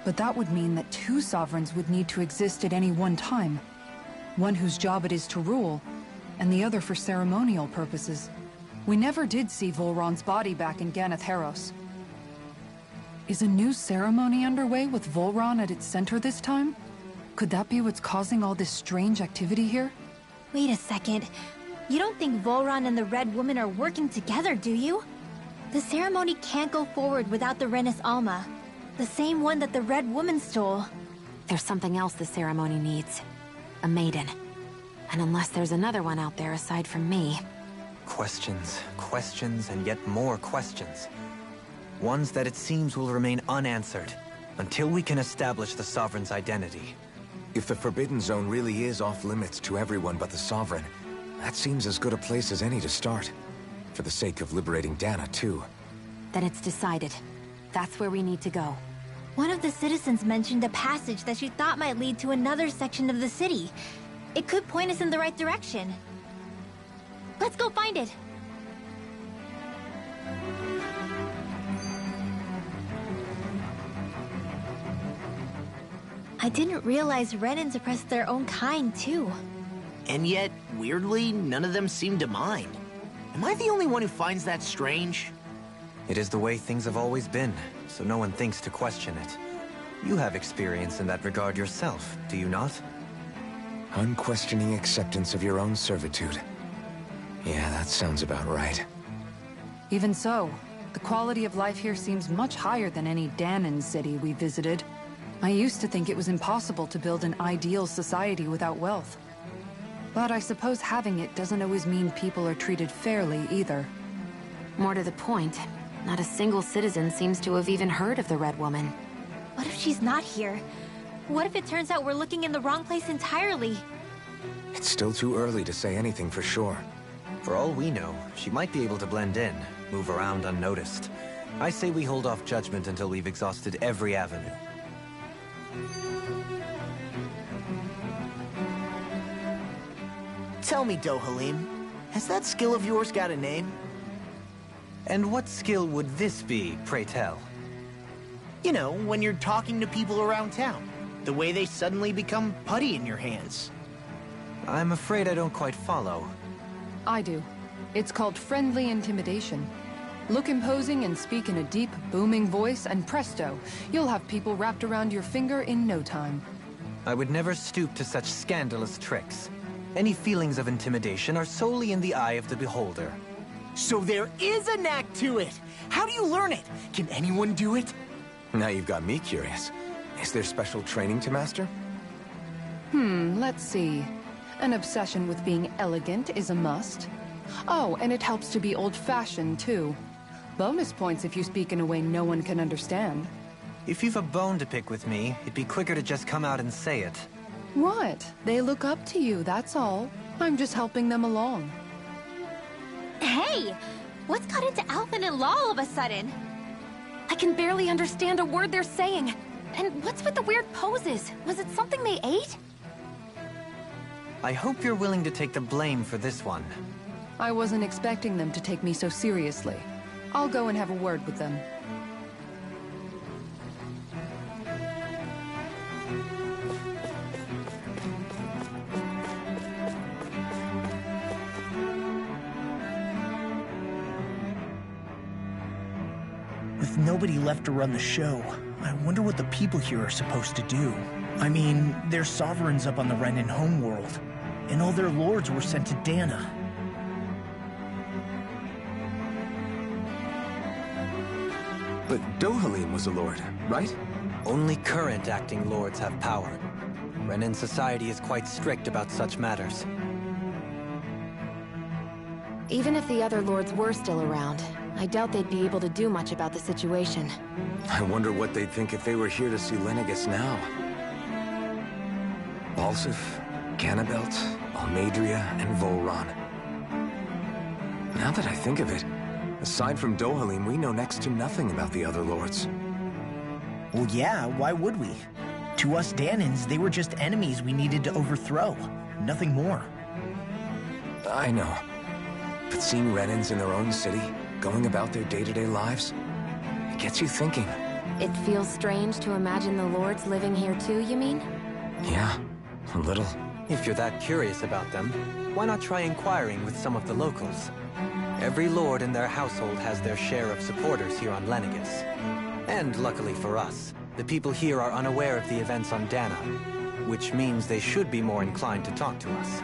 Speaker 5: But that would mean that two sovereigns would need to exist at any one time. One whose job it is to rule, and the other for ceremonial purposes. We never did see Volron's body back in Ganath Haros. Is a new ceremony underway with Volron at its center this time? Could that be what's causing all this strange activity here?
Speaker 3: Wait a second. You don't think Volron and the Red Woman are working together, do you? The ceremony can't go forward without the Renis Alma. The same one that the Red Woman stole.
Speaker 7: There's something else the ceremony needs. A maiden. And unless there's another one out there aside from me...
Speaker 2: Questions, questions, and yet more questions. Ones that it seems will remain unanswered until we can establish the Sovereign's identity.
Speaker 4: If the Forbidden Zone really is off-limits to everyone but the Sovereign, that seems as good a place as any to start. For the sake of liberating Dana, too.
Speaker 7: Then it's decided. That's where we need to go.
Speaker 3: One of the citizens mentioned a passage that she thought might lead to another section of the city. It could point us in the right direction. Let's go find it! I didn't realize Renans oppressed their own kind, too.
Speaker 8: And yet, weirdly, none of them seem to mind. Am I the only one who finds that strange?
Speaker 2: It is the way things have always been, so no one thinks to question it. You have experience in that regard yourself, do you not?
Speaker 4: Unquestioning acceptance of your own servitude. Yeah, that sounds about right.
Speaker 5: Even so, the quality of life here seems much higher than any Dahnan city we visited. I used to think it was impossible to build an ideal society without wealth. But I suppose having it doesn't always mean people are treated fairly either.
Speaker 7: More to the point, not a single citizen seems to have even heard of the Red Woman.
Speaker 3: What if she's not here? What if it turns out we're looking in the wrong place entirely?
Speaker 4: It's still too early to say anything for sure.
Speaker 2: For all we know, she might be able to blend in, move around unnoticed. I say we hold off judgment until we've exhausted every avenue.
Speaker 8: Tell me, Dohalim, has that skill of yours got a name?
Speaker 2: And what skill would this be, pray tell?
Speaker 8: You know, when you're talking to people around town. The way they suddenly become putty in your hands.
Speaker 2: I'm afraid I don't quite follow.
Speaker 5: I do. It's called friendly intimidation. Look imposing and speak in a deep, booming voice, and presto, you'll have people wrapped around your finger in no time.
Speaker 2: I would never stoop to such scandalous tricks. Any feelings of intimidation are solely in the eye of the beholder.
Speaker 8: So there is a knack to it! How do you learn it? Can anyone do it?
Speaker 4: Now you've got me curious. Is there special training to master?
Speaker 5: Let's see. An obsession with being elegant is a must. Oh, and it helps to be old-fashioned, too. Bonus points if you speak in a way no one can understand.
Speaker 2: If you've a bone to pick with me, it'd be quicker to just come out and say it.
Speaker 5: What? They look up to you, that's all. I'm just helping them along.
Speaker 3: Hey! What's got into Alphen and Law all of a sudden?
Speaker 7: I can barely understand a word they're saying. And what's with the weird poses? Was it something they ate?
Speaker 2: I hope you're willing to take the blame for this one.
Speaker 5: I wasn't expecting them to take me so seriously. I'll go and have a word with them.
Speaker 8: With nobody left to run the show, I wonder what the people here are supposed to do. I mean, they're sovereigns up on the Renan homeworld, and all their lords were sent to Dana.
Speaker 4: But Dohalim was a lord, right?
Speaker 2: Only current acting lords have power. Renan society is quite strict about such matters.
Speaker 7: Even if the other lords were still around, I doubt they'd be able to do much about the situation.
Speaker 4: I wonder what they'd think if they were here to see Lenegis now. Balsif, Ganabelt, Almeidria, and Volron. Now that I think of it, aside from Dohalim, we know next to nothing about the other lords.
Speaker 8: Well, yeah, why would we? To us Danans, they were just enemies we needed to overthrow. Nothing more.
Speaker 4: I know. But seeing Renans in their own city, going about their day-to-day lives, it gets you thinking.
Speaker 7: It feels strange to imagine the lords living here too, you mean?
Speaker 4: Yeah, a little.
Speaker 2: If you're that curious about them, why not try inquiring with some of the locals? Every lord in their household has their share of supporters here on Lenegis. And luckily for us, the people here are unaware of the events on Dana, which means they should be more inclined to talk to us.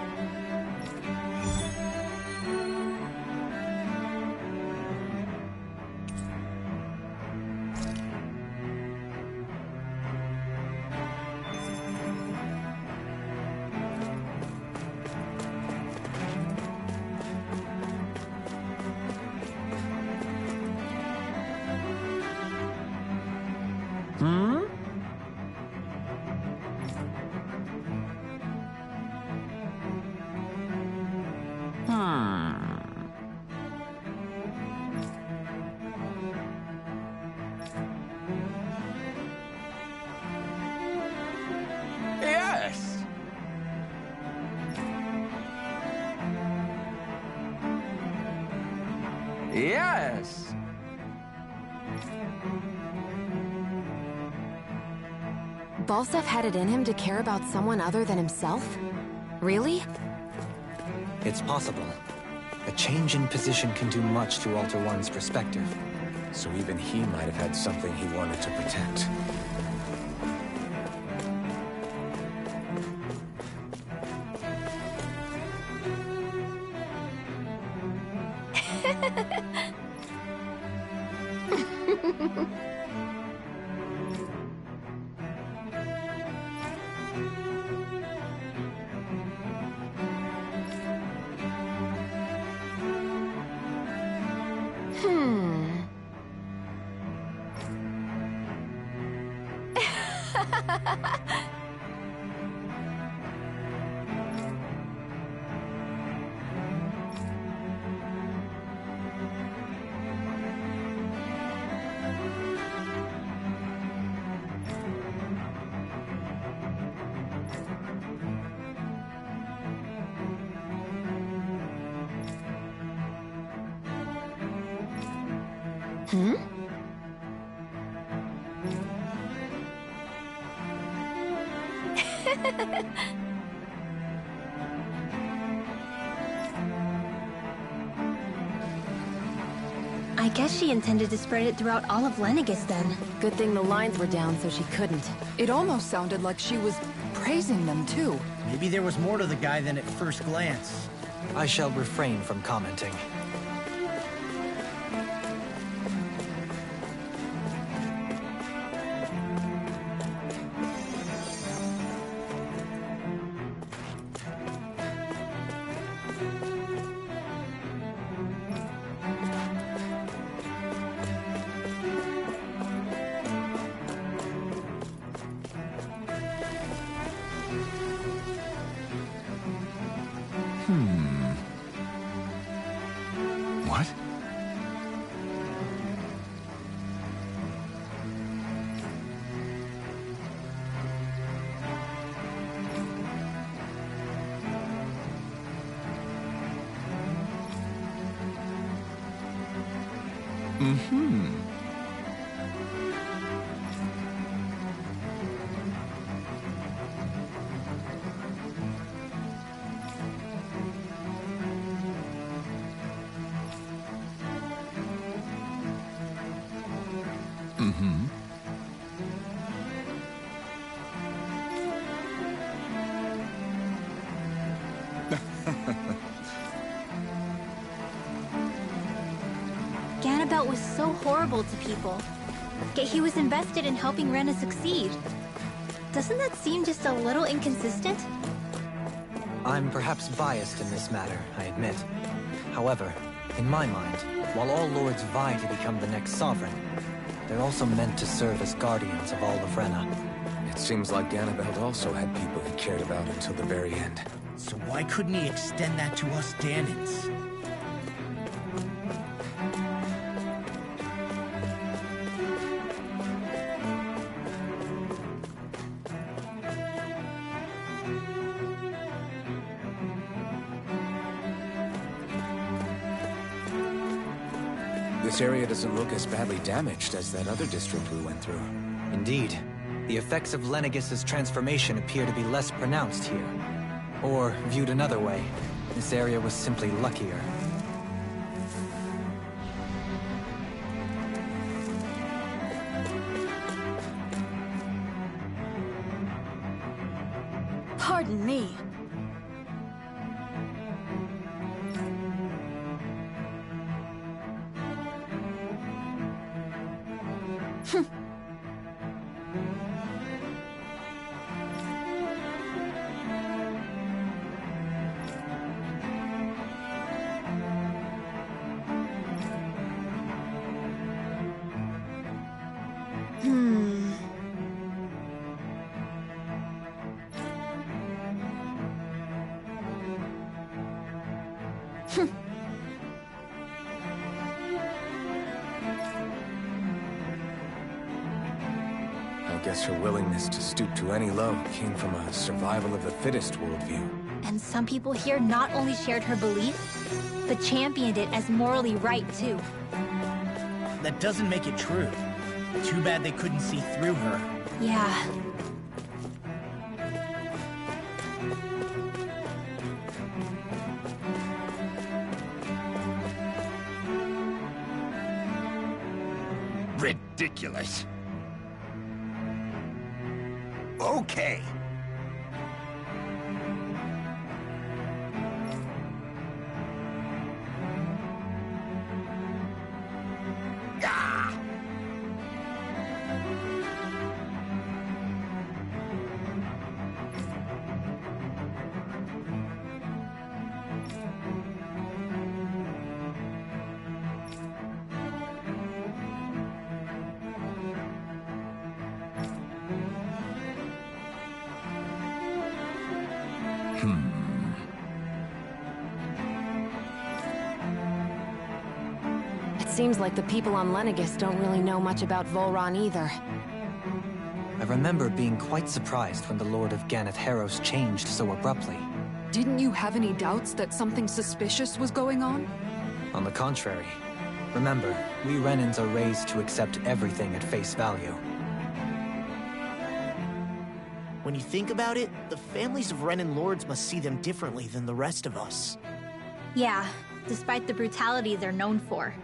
Speaker 6: Yes! Yes!
Speaker 7: Balseph had it in him to care about someone other than himself? Really?
Speaker 2: It's possible. A change in position can do much to alter one's perspective.
Speaker 4: So even he might have had something he wanted to protect.
Speaker 3: I guess she intended to spread it throughout all of Lenegis then.
Speaker 7: Good thing the lines were down so she couldn't.
Speaker 5: It almost sounded like she was praising them too.
Speaker 8: Maybe there was more to the guy than at first glance.
Speaker 2: I shall refrain from commenting.
Speaker 6: What?
Speaker 3: Ganabelt was so horrible to people, yet he was invested in helping Rena succeed. Doesn't that seem just a little inconsistent?
Speaker 2: I'm perhaps biased in this matter, I admit. However, in my mind, while all lords vie to become the next sovereign, they're also meant to serve as guardians of all of Rena.
Speaker 4: It seems like Ganabelt also had people he cared about until the very end.
Speaker 8: So why couldn't he extend that to us Danans?
Speaker 4: this area doesn't look as badly damaged as that other district we went through.
Speaker 2: Indeed. The effects of Lenegis' transformation appear to be less pronounced here. Or, viewed another way, this area was simply luckier.
Speaker 1: Pardon me.
Speaker 4: I guess her willingness to stoop to any low came from a survival of the fittest worldview.
Speaker 3: And some people here not only shared her belief, but championed it as morally right, too.
Speaker 8: That doesn't make it true. Too bad they couldn't see through her.
Speaker 3: Yeah.
Speaker 12: Ridiculous. Okay. Ah!
Speaker 7: Seems like the people on Lenegis don't really know much about Volron either.
Speaker 2: I remember being quite surprised when the Lord of Ganeth Haros changed so abruptly.
Speaker 5: Didn't you have any doubts that something suspicious was going on?
Speaker 2: On the contrary. Remember, we Renans are raised to accept everything at face value.
Speaker 8: When you think about it, the families of Renan lords must see them differently than the rest of us.
Speaker 3: Yeah, despite the brutality they're known for.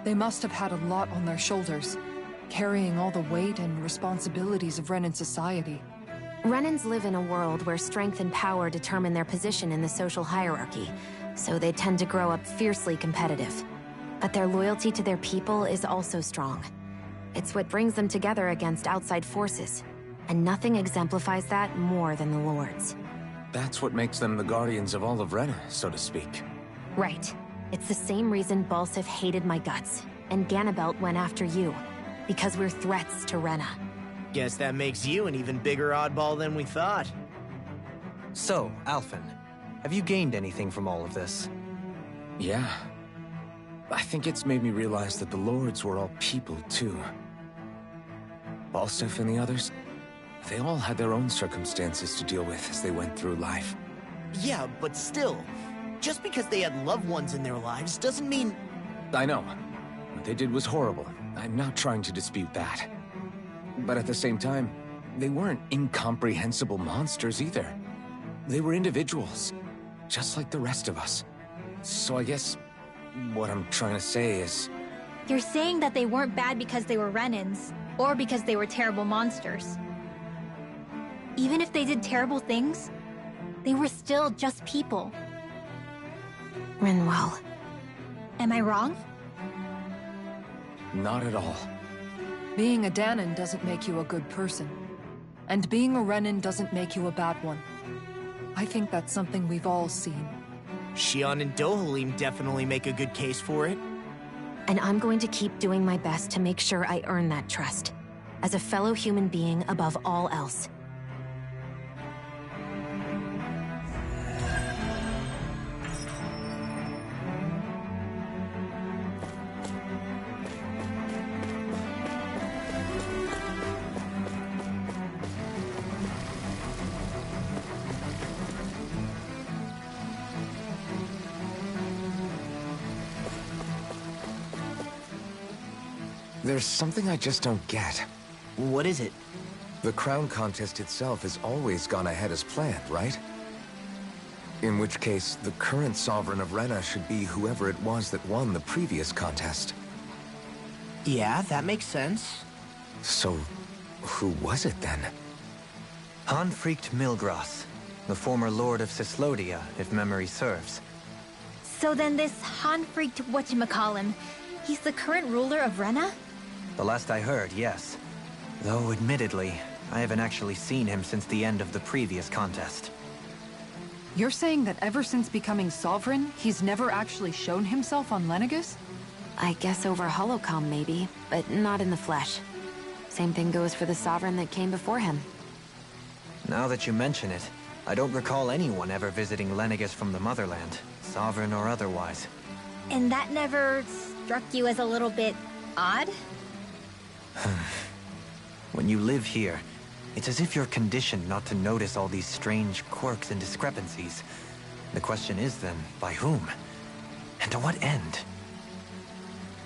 Speaker 5: They must have had a lot on their shoulders, carrying all the weight and responsibilities of Renan society.
Speaker 7: Renans live in a world where strength and power determine their position in the social hierarchy, so they tend to grow up fiercely competitive. But their loyalty to their people is also strong. It's what brings them together against outside forces, and nothing exemplifies that more than the Lords.
Speaker 4: That's what makes them the guardians of all of Rena, so to speak.
Speaker 7: Right. It's the same reason Balsif hated my guts, and Ganabelt went after you. Because we're threats to Rena.
Speaker 8: Guess that makes you an even bigger oddball than we thought.
Speaker 2: So, Alphen, have you gained anything from all of this?
Speaker 4: Yeah. I think it's made me realize that the Lords were all people, too. Balsif and the others, they all had their own circumstances to deal with as they went through life.
Speaker 8: Yeah, but still, just because they had loved ones in their lives doesn't mean...
Speaker 4: I know. What they did was horrible. I'm not trying to dispute that. But at the same time, they weren't incomprehensible monsters either. They were individuals, just like the rest of us. So I guess what I'm trying to say is...
Speaker 3: You're saying that they weren't bad because they were Renans, or because they were terrible monsters. Even if they did terrible things, they were still just people.
Speaker 7: Rinwell.
Speaker 3: Am I wrong?
Speaker 4: Not at all.
Speaker 5: Being a Dahnan doesn't make you a good person. And being a Renan doesn't make you a bad one. I think that's something we've all seen.
Speaker 8: Xion and Dohalim definitely make a good case for it.
Speaker 7: And I'm going to keep doing my best to make sure I earn that trust. As a fellow human being above all else.
Speaker 4: There's something I just don't get.
Speaker 8: What is it?
Speaker 4: The crown contest itself has always gone ahead as planned, right? In which case, the current Sovereign of Rena should be whoever it was that won the previous contest.
Speaker 8: Yeah, that makes sense.
Speaker 4: So, who was it then?
Speaker 2: Hanfricht Milgras, the former Lord of Cyslodia, if memory serves.
Speaker 3: So then this Hanfricht whatchamacallem, he's the current ruler of Rena?
Speaker 2: The last I heard, yes. Though, admittedly, I haven't actually seen him since the end of the previous contest.
Speaker 5: You're saying that ever since becoming Sovereign, he's never actually shown himself on Lenegis?
Speaker 7: I guess over Holocom maybe, but not in the flesh. Same thing goes for the Sovereign that came before him.
Speaker 2: Now that you mention it, I don't recall anyone ever visiting Lenegis from the Motherland, Sovereign or otherwise.
Speaker 3: And that never struck you as a little bit odd?
Speaker 2: When you live here, it's as if you're conditioned not to notice all these strange quirks and discrepancies. The question is then, by whom? And to what end?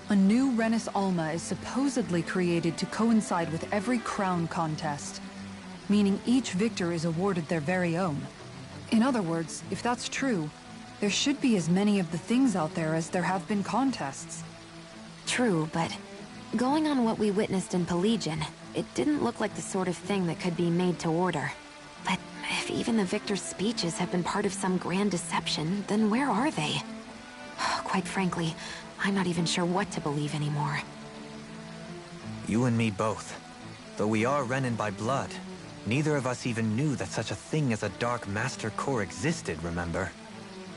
Speaker 5: A new Renis Alma is supposedly created to coincide with every crown contest, meaning each victor is awarded their very own. In other words, if that's true, there should be as many of the things out there as there have been contests.
Speaker 7: True, but going on what we witnessed in Pelagian, it didn't look like the sort of thing that could be made to order. But if even the victor's speeches have been part of some grand deception, then where are they? Quite frankly, I'm not even sure what to believe anymore.
Speaker 2: You and me both. Though we are Renan by blood, neither of us even knew that such a thing as a Dark Master Corps existed, remember?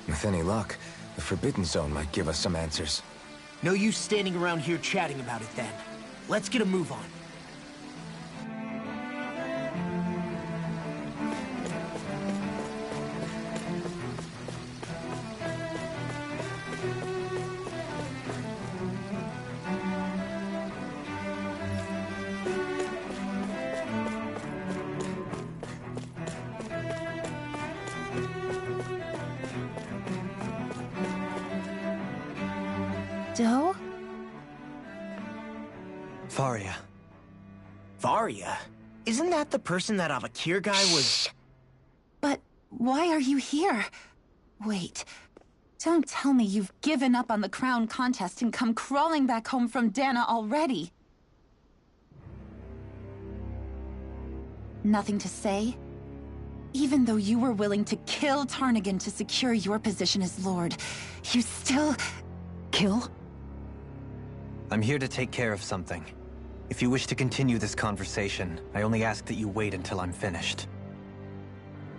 Speaker 4: With any luck, the Forbidden Zone might give us some answers.
Speaker 8: No use standing around here chatting about it then. Let's get a move on.
Speaker 1: Doe?
Speaker 2: Faria.
Speaker 8: Faria? Isn't that the person that Avakir guy was...
Speaker 1: But why are you here? Wait. Don't tell me you've given up on the crown contest and come crawling back home from Dana already. Nothing to say? Even though you were willing to kill Tarnigan to secure your position as Lord, you still... Kill?
Speaker 2: I'm here to take care of something. If you wish to continue this conversation, I only ask that you wait until I'm finished.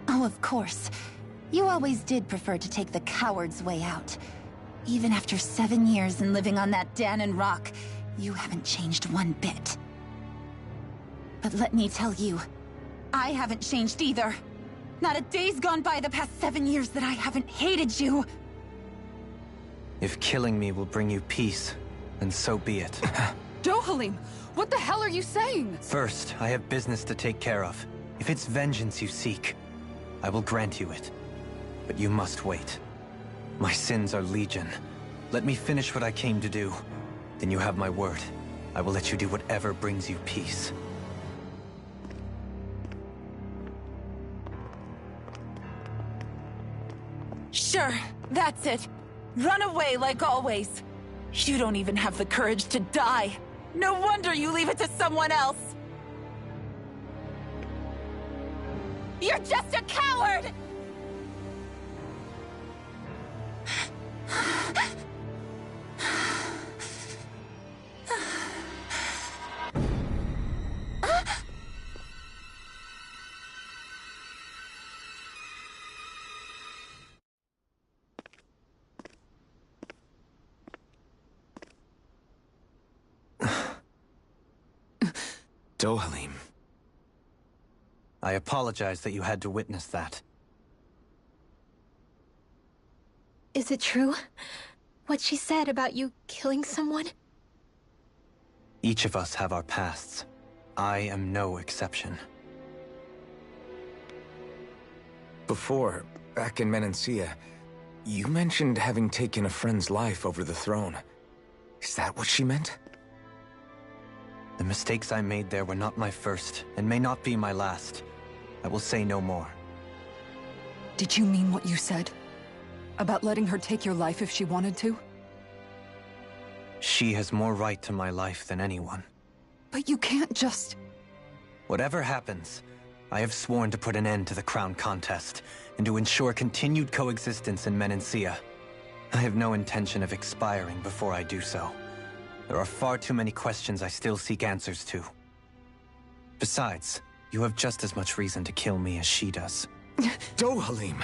Speaker 1: Oh, of course. You always did prefer to take the coward's way out. Even after 7 years and living on that Danon rock, you haven't changed one bit. But let me tell you, I haven't changed either. Not a day's gone by the past 7 years that I haven't hated you.
Speaker 2: If killing me will bring you peace, then so be it.
Speaker 5: Dohalim, what the hell are you saying?
Speaker 2: First, I have business to take care of. If it's vengeance you seek, I will grant you it. But you must wait. My sins are legion. Let me finish what I came to do. Then you have my word. I will let you do whatever brings you peace.
Speaker 1: Sure, that's it. Run away like always. You don't even have the courage to die. No wonder you leave it to someone else. You're just a coward!
Speaker 4: Dohalim.
Speaker 2: I apologize that you had to witness that.
Speaker 3: Is it true? What she said about you killing someone?
Speaker 2: Each of us have our pasts. I am no exception.
Speaker 4: Before, back in Menancia, you mentioned having taken a friend's life over the throne. Is that what she meant?
Speaker 2: The mistakes I made there were not my first, and may not be my last. I will say no more.
Speaker 5: Did you mean what you said? About letting her take your life if she wanted to?
Speaker 2: She has more right to my life than anyone.
Speaker 5: But you can't just...
Speaker 2: Whatever happens, I have sworn to put an end to the crown contest, and to ensure continued coexistence in Menancia. I have no intention of expiring before I do so. There are far too many questions I still seek answers to. Besides, you have just as much reason to kill me as she does.
Speaker 4: Dohalim!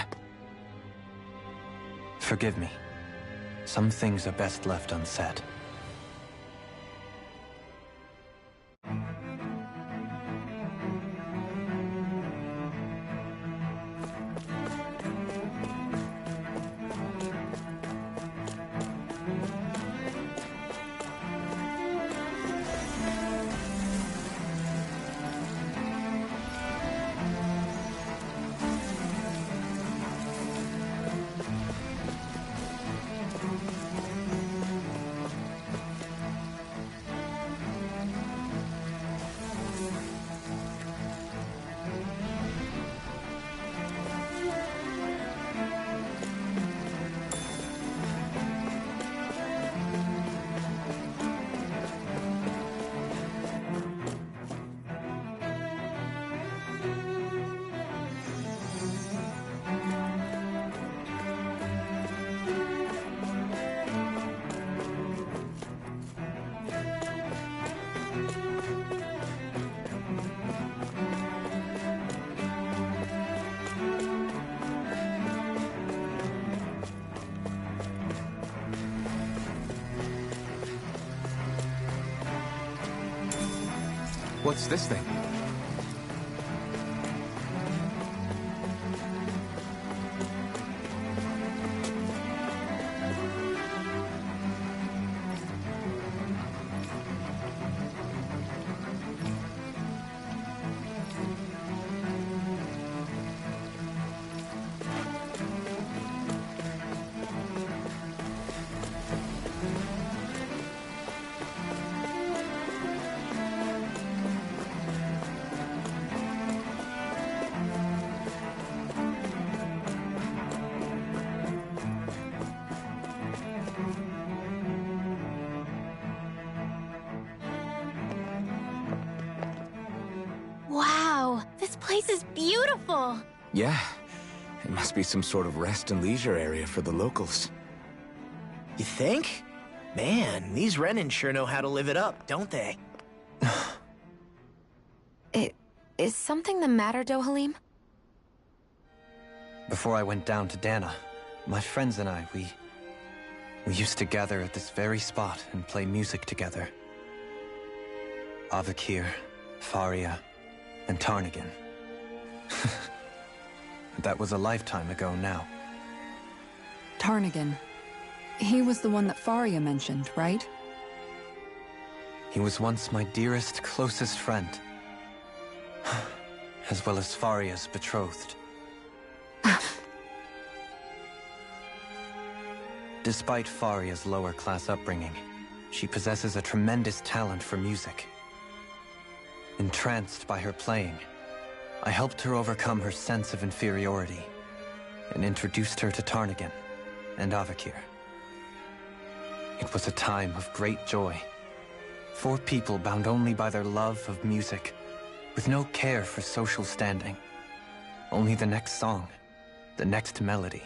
Speaker 2: Forgive me. Some things are best left unsaid.
Speaker 4: What's this thing?
Speaker 3: Wow, this place is beautiful!
Speaker 4: Yeah. It must be some sort of rest and leisure area for the locals.
Speaker 8: You think? Man, these Renin sure know how to live it up, don't they?
Speaker 7: Is something the matter, Dohalim?
Speaker 2: Before I went down to Dana, my friends and I, we used to gather at this very spot and play music together. Avakir, Faria, and Tarnagin. That was a lifetime ago now.
Speaker 5: Tarnagin. He was the one that Faria mentioned, right?
Speaker 2: He was once my dearest, closest friend. As well as Faria's betrothed. Despite Faria's lower-class upbringing, she possesses a tremendous talent for music. Entranced by her playing, I helped her overcome her sense of inferiority and introduced her to Tarnagin and Avakir. It was a time of great joy. 4 people bound only by their love of music, with no care for social standing. Only the next song, the next melody.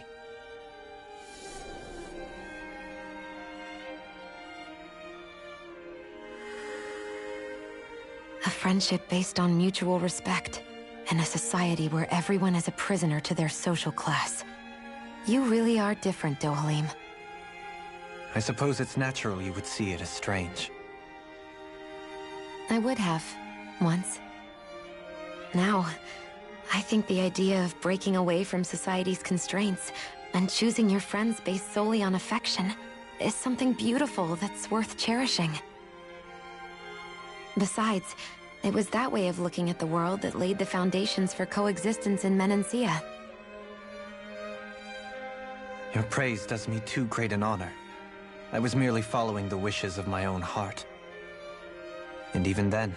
Speaker 7: A friendship based on mutual respect, and a society where everyone is a prisoner to their social class. You really are different, Dohalim.
Speaker 2: I suppose it's natural you would see it as strange.
Speaker 7: I would have, once. Now, I think the idea of breaking away from society's constraints and choosing your friends based solely on affection is something beautiful that's worth cherishing. Besides, it was that way of looking at the world that laid the foundations for coexistence in Menancia.
Speaker 2: Your praise does me too great an honor. I was merely following the wishes of my own heart. And even then,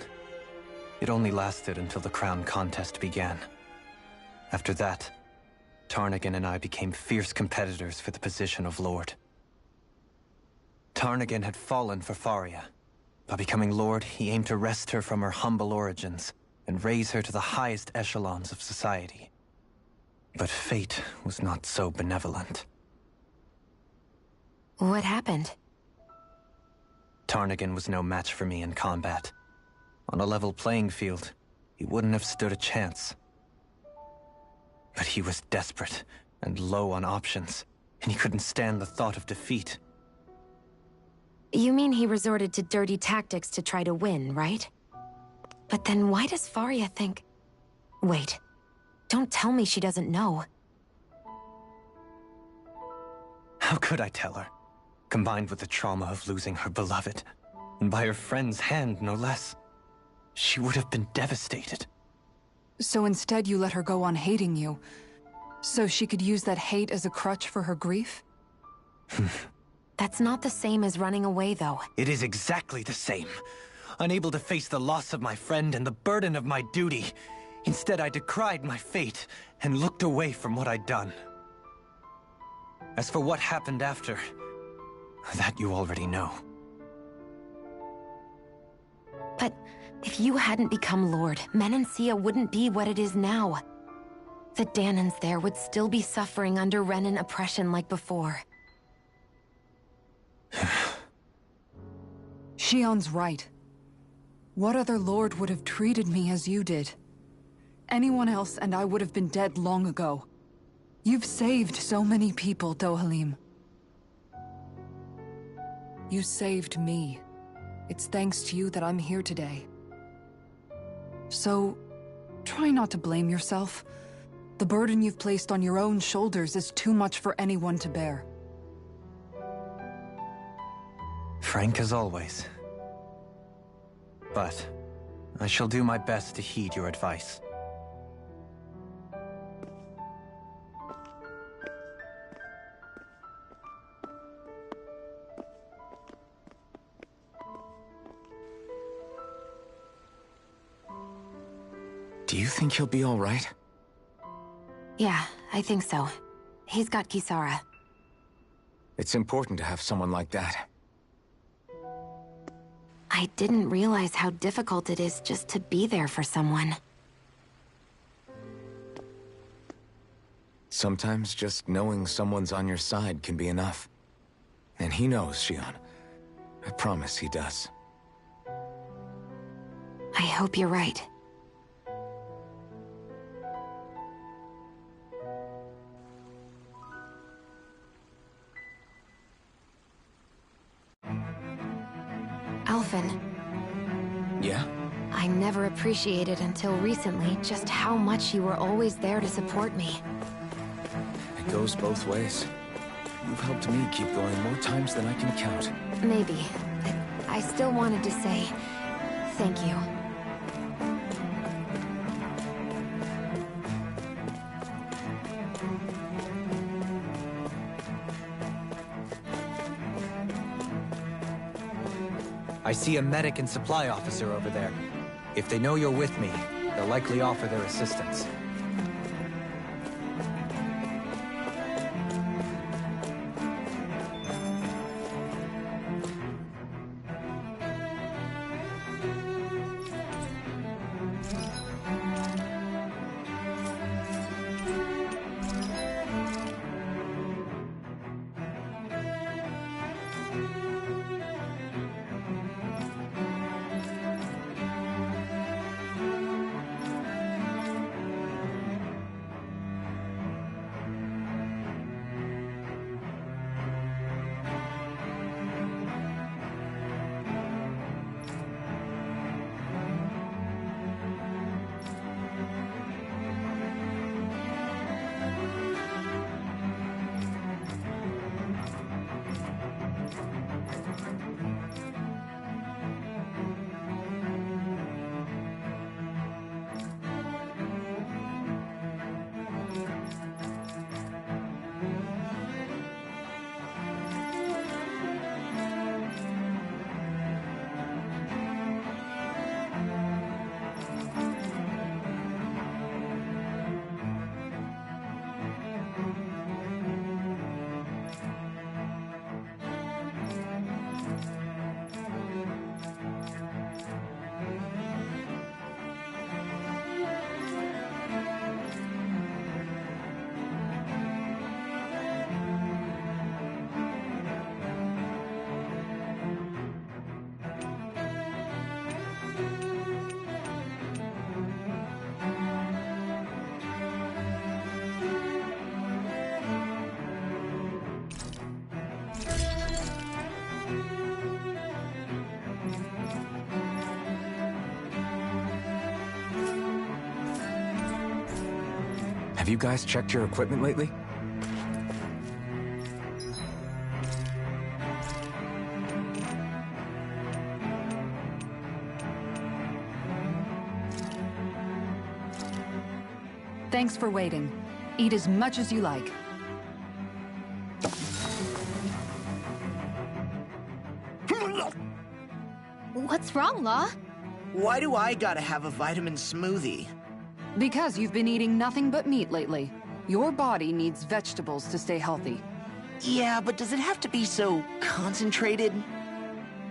Speaker 2: it only lasted until the crown contest began. After that, Tarnagin and I became fierce competitors for the position of Lord. Tarnagin had fallen for Faria. By becoming Lord, he aimed to wrest her from her humble origins and raise her to the highest echelons of society. But fate was not so benevolent.
Speaker 7: What happened?
Speaker 2: Tarnagin was no match for me in combat. On a level playing field, he wouldn't have stood a chance. But he was desperate and low on options, and he couldn't stand the thought of defeat.
Speaker 7: You mean he resorted to dirty tactics to try to win, right? But then why does Faria think... Wait, don't tell me she doesn't know.
Speaker 2: How could I tell her? Combined with the trauma of losing her beloved, and by her friend's hand, no less, she would have been devastated.
Speaker 5: So instead you let her go on hating you, so she could use that hate as a crutch for her grief?
Speaker 7: That's not the same as running away, though.
Speaker 2: It is exactly the same. Unable to face the loss of my friend and the burden of my duty, instead I decried my fate and looked away from what I'd done. As for what happened after, that you already know.
Speaker 7: But if you hadn't become Lord, Menancia wouldn't be what it is now. The Dahnans there would still be suffering under Renan oppression like before.
Speaker 5: Shionne's right. What other lord would have treated me as you did? Anyone else and I would have been dead long ago. You've saved so many people, Dohalim. You saved me. It's thanks to you that I'm here today. So, try not to blame yourself. The burden you've placed on your own shoulders is too much for anyone to bear.
Speaker 2: Frank as always. But I shall do my best to heed your advice.
Speaker 4: Do you think he'll be all right?
Speaker 7: Yeah, I think so. He's got Kisara.
Speaker 4: It's important to have someone like that.
Speaker 7: I didn't realize how difficult it is just to be there for someone.
Speaker 4: Sometimes just knowing someone's on your side can be enough. And he knows, Shionne. I promise he does.
Speaker 7: I hope you're right. Alphen.
Speaker 4: Yeah?
Speaker 7: I never appreciated until recently just how much you were always there to support me.
Speaker 4: It goes both ways. You've helped me keep going more times than I can count.
Speaker 7: Maybe, but I still wanted to say thank you.
Speaker 2: I see a medic and supply officer over there. If they know you're with me, they'll likely offer their assistance.
Speaker 4: Have you guys checked your equipment lately?
Speaker 5: Thanks for waiting. Eat as much as you like.
Speaker 3: What's wrong, Law?
Speaker 8: Why do I gotta have a vitamin smoothie?
Speaker 5: Because you've been eating nothing but meat lately. Your body needs vegetables to stay healthy.
Speaker 8: Yeah, but does it have to be so concentrated?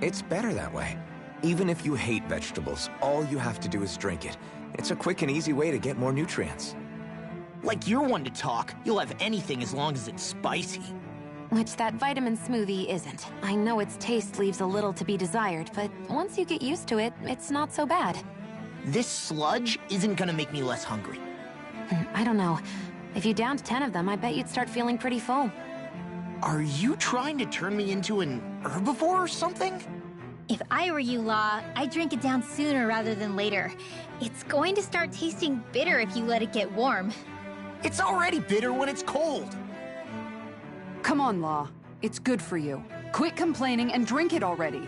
Speaker 4: It's better that way. Even if you hate vegetables, all you have to do is drink it. It's a quick and easy way to get more nutrients.
Speaker 8: Like you're one to talk. You'll have anything as long as it's spicy.
Speaker 7: Which that vitamin smoothie isn't. I know its taste leaves a little to be desired, but once you get used to it, it's not so bad.
Speaker 8: This sludge isn't gonna make me less hungry.
Speaker 7: I don't know. If you downed 10 of them, I bet you'd start feeling pretty full.
Speaker 8: Are you trying to turn me into an herbivore or something?
Speaker 3: If I were you, Law, I'd drink it down sooner rather than later. It's going to start tasting bitter if you let it get warm.
Speaker 8: It's already bitter when it's cold.
Speaker 5: Come on, Law. It's good for you. Quit complaining and drink it already.